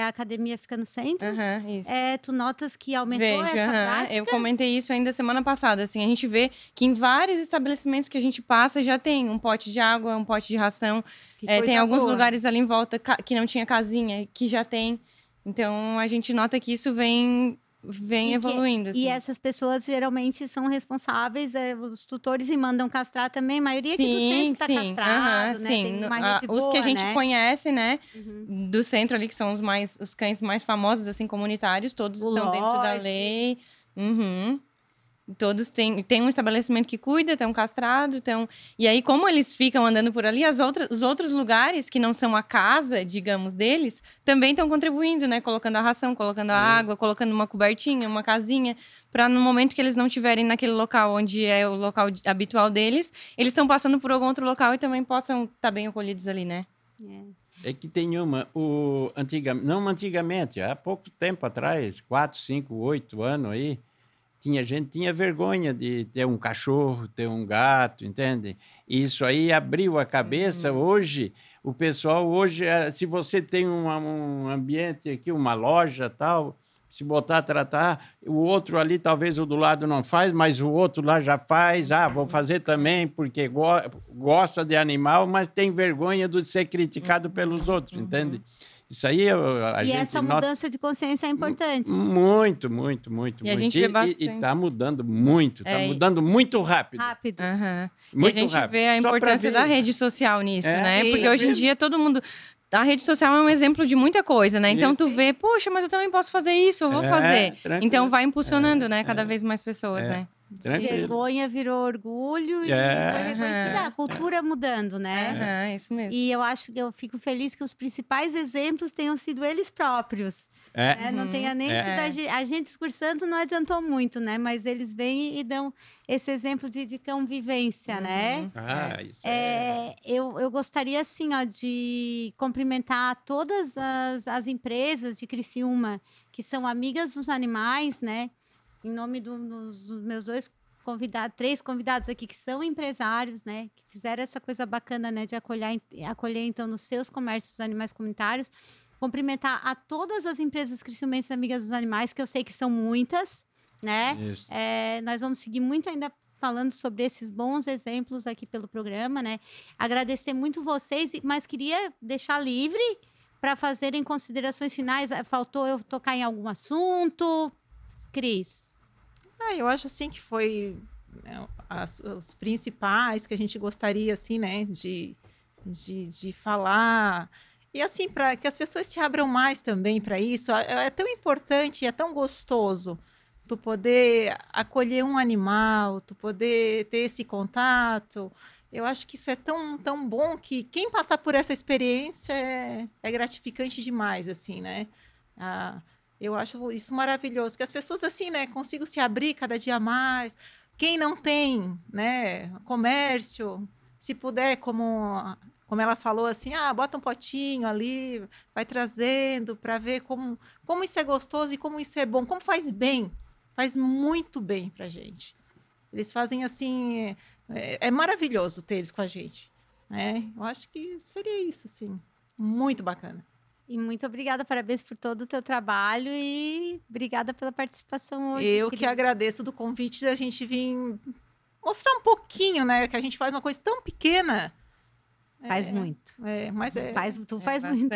A academia fica no centro. Isso. Tu notas que aumentou essa prática? Eu comentei isso ainda semana passada. Assim, a gente vê que em vários estabelecimentos que a gente passa já tem um pote de água, um pote de ração. Tem alguns lugares ali em volta que não tinha casinha, que já tem. Então, a gente nota que isso vem evoluindo. Assim. E essas pessoas geralmente são responsáveis, os tutores, e mandam castrar também. A maioria aqui do centro está castrado, né? Sim. Tem uma rede os boa, que a gente né? conhece, né? Do centro ali, que são os cães mais famosos, assim, comunitários, todos estão dentro da lei. Todos têm um estabelecimento que cuida, estão castrados, e aí, como eles ficam andando por ali, os outros lugares que não são a casa, digamos, deles, também estão contribuindo, né? Colocando a ração, colocando a água, colocando uma cobertinha, uma casinha, para no momento que eles não estiverem naquele local onde é o local habitual deles, eles estão passando por algum outro local e também possam estar bem acolhidos ali, né? É que tem antigamente, há pouco tempo atrás, 4, 5, 8 anos aí, gente tinha vergonha de ter um cachorro, ter um gato, entende? E isso aí abriu a cabeça. Hoje, o pessoal, se você tem um ambiente aqui, uma loja tal, se botar a tratar, o outro ali, talvez o do lado não faz, mas o outro lá já faz. Vou fazer também, porque gosta de animal, mas tem vergonha de ser criticado pelos outros, entende? Isso aí a gente essa mudança de consciência é importante. Muito. E a gente vê bastante. E está mudando muito, está mudando muito rápido. Muito e a gente vê a importância da rede social nisso, né? Porque hoje em dia todo mundo... A rede social é um exemplo de muita coisa, né? Então tu vê, poxa, mas eu também posso fazer isso, eu vou fazer. Então vai impulsionando, né? Cada vez mais pessoas, né? Vergonha virou orgulho e foi reconhecida. A cultura mudando, né? Isso mesmo. E eu fico feliz que os principais exemplos tenham sido eles próprios. Não tenha nem sido a gente discursando, não adiantou muito, né? Mas eles vêm e dão esse exemplo de convivência, né? Isso eu gostaria, assim, de cumprimentar todas as empresas de Criciúma que são amigas dos animais, né? Em nome dos meus três convidados aqui que são empresários, né? Que fizeram essa coisa bacana, né? De acolher então, nos seus comércios os animais comunitários. Cumprimentar a todas as empresas criciumenses amigas dos animais, que eu sei que são muitas, né? Nós vamos seguir muito ainda falando sobre esses bons exemplos aqui pelo programa, né? Agradecer muito vocês, mas queria deixar livre para fazerem considerações finais. Faltou eu tocar em algum assunto? Cris? Eu acho assim que foi os principais que a gente gostaria assim, né, de falar. E assim, para que as pessoas se abram mais também para isso. É tão importante, é tão gostoso tu poder acolher um animal, tu poder ter esse contato. Eu acho que isso é tão bom que quem passar por essa experiência é gratificante demais, assim, né? Eu acho isso maravilhoso, que as pessoas, assim, né, consigam se abrir cada dia mais. Quem não tem, né, comércio, se puder, como ela falou, assim, bota um potinho ali, vai trazendo para ver como isso é gostoso e como isso é bom, como faz bem, faz muito bem para a gente. Eles fazem, assim, é maravilhoso ter eles com a gente, né? Eu acho que seria isso, assim, muito bacana. E muito obrigada, parabéns por todo o teu trabalho e obrigada pela participação hoje. Eu que agradeço do convite da gente vir mostrar um pouquinho, né? Que a gente faz uma coisa tão pequena. Faz muito. Mas Tu faz muito.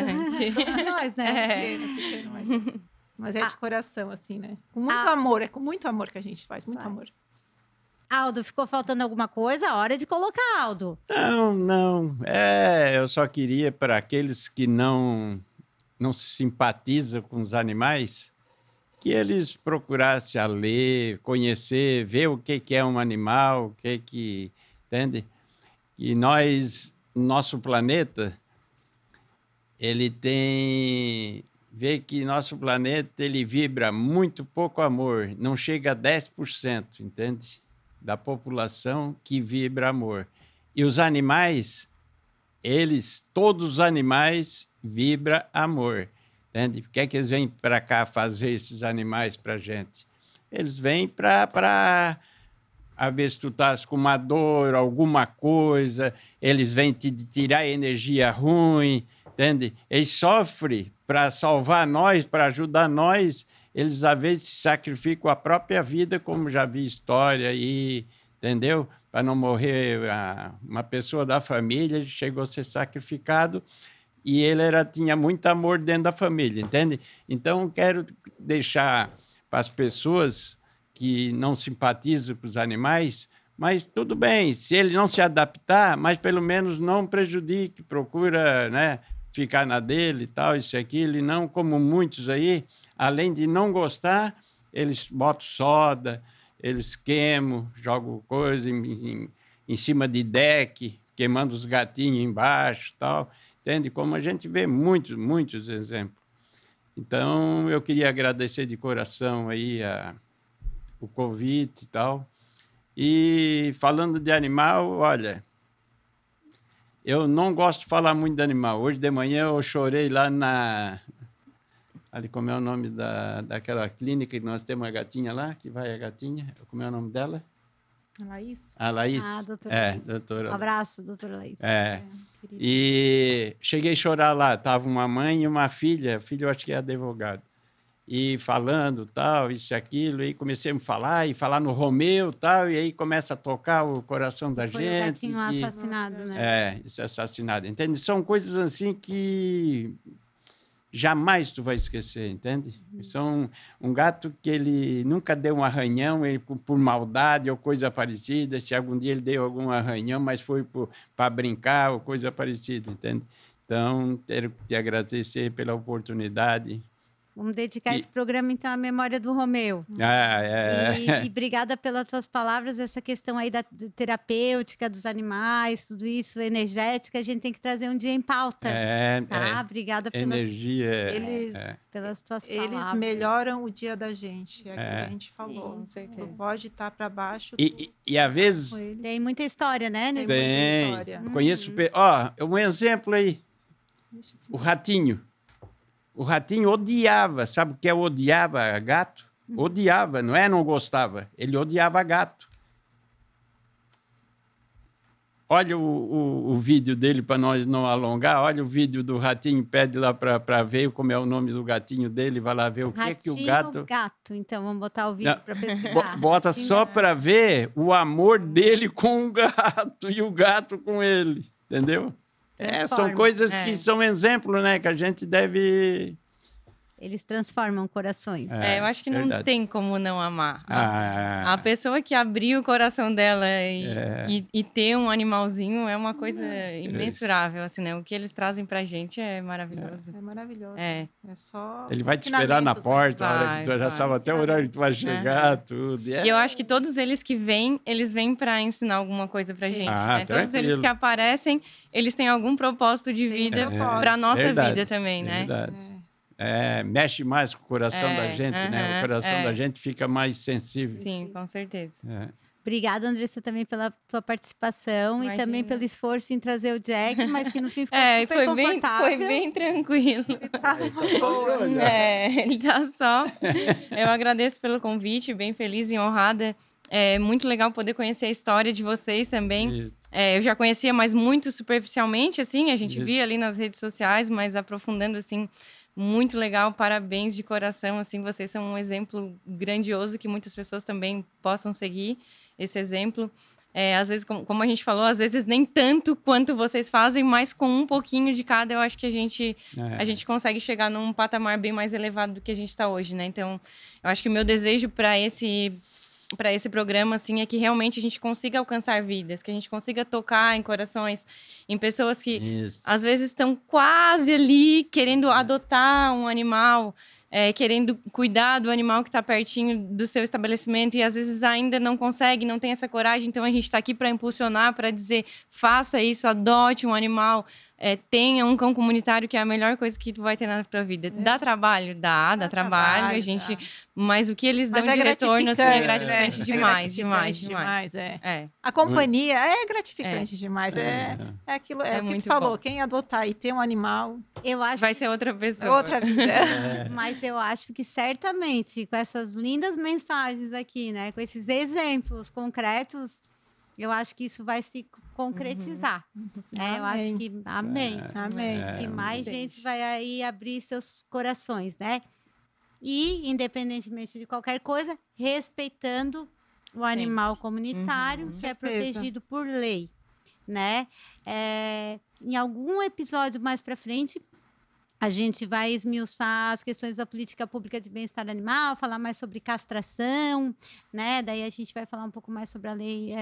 Nós, né? Mas é de coração, assim, né? Com muito amor, é com muito amor que a gente faz, muito amor. Aldo, ficou faltando alguma coisa? Hora de colocar, Aldo. Não. Eu só queria, para aqueles que não se simpatizam com os animais, que eles procurassem a ler, conhecer, ver o que é um animal, entende? E nosso planeta, ele vê que nosso planeta ele vibra muito pouco amor, não chega a 10%, entende? Da população que vibra amor. E os animais, todos os animais vibram amor, entende? Por que é que eles vêm para cá fazer esses animais para a gente? Eles vêm para a ver se tu estás com uma dor, alguma coisa, eles vêm te tirar energia ruim, entende? Eles sofrem para salvar nós, para ajudar nós, eles às vezes sacrificam a própria vida, como já vi história aí, entendeu? Para não morrer uma pessoa da família, ele chegou a ser sacrificado e ele tinha muito amor dentro da família, entende? Então, quero deixar para as pessoas que não simpatizam com os animais, mas tudo bem, se ele não se adaptar, mas pelo menos não prejudique, procura, né, ficar na dele e tal, isso e aquilo, e não como muitos aí, além de não gostar, eles botam soda, eles queimam, jogam coisa em cima de deck, queimando os gatinhos embaixo e tal, entende? Como a gente vê muitos exemplos. Então, eu queria agradecer de coração aí o convite e tal. E falando de animal, olha, eu não gosto de falar muito de animal. Hoje de manhã eu chorei lá ali, como é o nome daquela clínica que nós temos a gatinha lá, que vai a gatinha, como é o nome dela? A Laís? A Laís. Doutora Laís. Doutora. Um abraço, doutora Laís. E cheguei a chorar lá, estava uma mãe e uma filha, eu acho que é advogado, e falando tal, isso e aquilo, e comecei a falar no Romeu tal, e aí começa a tocar o coração da Foi gente. O gatinho assassinado, né? Isso é assassinado, entende? São coisas assim que jamais tu vai esquecer, entende? São um gato que ele nunca deu um arranhão por maldade ou coisa parecida, se algum dia ele deu algum arranhão, mas foi para brincar ou coisa parecida, entende? Então, quero te agradecer pela oportunidade. Vamos dedicar esse programa, então, à memória do Romeu. E obrigada pelas tuas palavras, essa questão aí da terapêutica dos animais, tudo isso, energética, a gente tem que trazer um dia em pauta. Obrigada pelas tuas palavras. Eles melhoram o dia da gente, é o que a gente falou. Com certeza. Tu pode estar para baixo. E às vezes... Tem muita história, né? Tem muita história. Conheço... um exemplo aí. O ratinho. O ratinho odiava, sabe o que é odiava gato? Odiava, não gostava. Ele odiava gato. Olha o vídeo dele, para nós não alongar. Olha o vídeo do ratinho, pede lá para ver como é o nome do gatinho dele, vai lá ver o que o gato... gato, então vamos botar o vídeo para pesquisar. Bota só para ver o amor dele com o gato e o gato com ele, entendeu? São coisas que são exemplos, né? Que a gente deve... Eles transformam corações. Eu acho que não tem como não amar. A pessoa que abriu o coração dela e ter um animalzinho é uma coisa imensurável, assim, né? O que eles trazem pra gente é maravilhoso. É maravilhoso. É só... Ele vai te esperar na porta, a hora que tu já sabe até o horário que tu vai chegar, tudo. E eu acho que todos eles que vêm, eles vêm pra ensinar alguma coisa pra gente. Né? Todos eles que aparecem, eles têm algum propósito de vida pra nossa vida também, né? Verdade. Mexe mais com o coração da gente, né? O coração da gente fica mais sensível. Sim, com certeza. Obrigada, Andressa, também pela tua participação. Imagina. E também pelo esforço em trazer o Jack, mas que no fim ficou super confortável. Foi bem tranquilo. Ele tá só. Eu agradeço pelo convite, bem feliz e honrada É muito legal poder conhecer a história de vocês também. Isso. Eu já conhecia, mas muito superficialmente, assim. A gente Isso. via ali nas redes sociais, mas aprofundando, assim, muito legal. Parabéns de coração, assim. Vocês são um exemplo grandioso que muitas pessoas também possam seguir esse exemplo. Às vezes, como a gente falou, às vezes nem tanto quanto vocês fazem, mas com um pouquinho de cada, eu acho que a gente consegue chegar num patamar bem mais elevado do que a gente está hoje, né? Então, eu acho que o meu desejo para esse programa, assim, é que realmente a gente consiga alcançar vidas, que a gente consiga tocar em corações, em pessoas que Isso. às vezes estão quase ali querendo adotar um animal, querendo cuidar do animal que está pertinho do seu estabelecimento e às vezes ainda não consegue, não tem essa coragem. Então a gente está aqui para impulsionar, para dizer, faça isso, adote um animal, tenha um cão comunitário, que é a melhor coisa que tu vai ter na tua vida. Dá trabalho? Dá trabalho. A gente, mas o que eles dão de retorno assim, é gratificante demais, demais. A companhia é gratificante demais. É aquilo, é o que tu falou. Bom. Quem adotar e ter um animal, eu acho vai ser outra pessoa. Outra vida. Mas eu acho que certamente, com essas lindas mensagens aqui, né? Com esses exemplos concretos, eu acho que isso vai se concretizar. Eu acho que amém. Que mais gente vai aí abrir seus corações, né? E, independentemente de qualquer coisa, respeitando o animal comunitário, que é protegido por lei, né? Em algum episódio mais para frente, a gente vai esmiuçar as questões da política pública de bem-estar animal, falar mais sobre castração, né? Daí a gente vai falar um pouco mais sobre a lei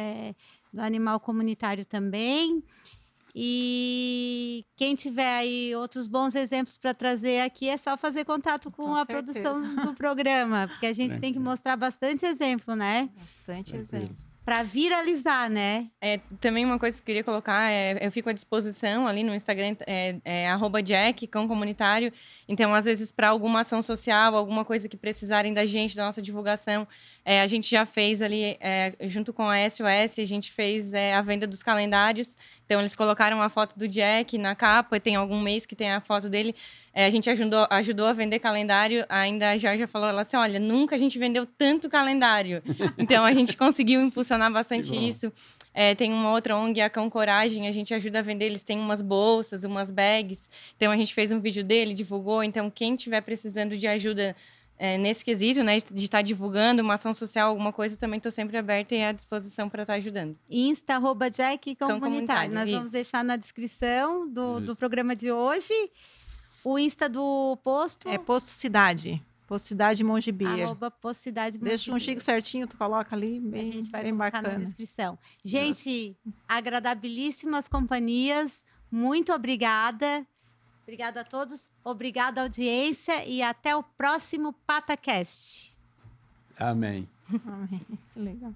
do animal comunitário também. E quem tiver aí outros bons exemplos para trazer aqui, é só fazer contato com a produção do programa, porque a gente tem que mostrar bastante exemplo, né? Bastante exemplo. Para viralizar, né? Também uma coisa que eu queria colocar, eu fico à disposição ali no Instagram, @Jack, cão comunitário. Então, às vezes, para alguma ação social, alguma coisa que precisarem da gente, da nossa divulgação, a gente já fez ali, junto com a SOS, a gente fez a venda dos calendários. Então, eles colocaram a foto do Jack na capa, tem algum mês que tem a foto dele. A gente ajudou a vender calendário. Ainda a Georgia falou, ela assim, olha, nunca a gente vendeu tanto calendário. Então, a gente conseguiu impulsionar bastante isso. Tem uma outra ONG, a Cão Coragem, a gente ajuda a vender. Eles têm umas bolsas, umas bags. Então, a gente fez um vídeo dele, divulgou. Então, quem estiver precisando de ajuda nesse quesito, né, de estar divulgando uma ação social, alguma coisa, também estou sempre aberta e à disposição para estar ajudando. Insta, @Jack, cão comunitário. Nós vamos deixar na descrição do programa de hoje. O Insta do posto? Posto Cidade. Posto Cidade Mongibir. @Posto Cidade Mongibir. Deixa um chico certinho, tu coloca ali, bem, a gente vai colocar bacana. Na descrição. Gente, agradabilíssimas companhias. Muito obrigada. Obrigada a todos. Obrigada, audiência. E até o próximo PataCast. Amém. Legal.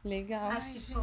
Legal. Acho que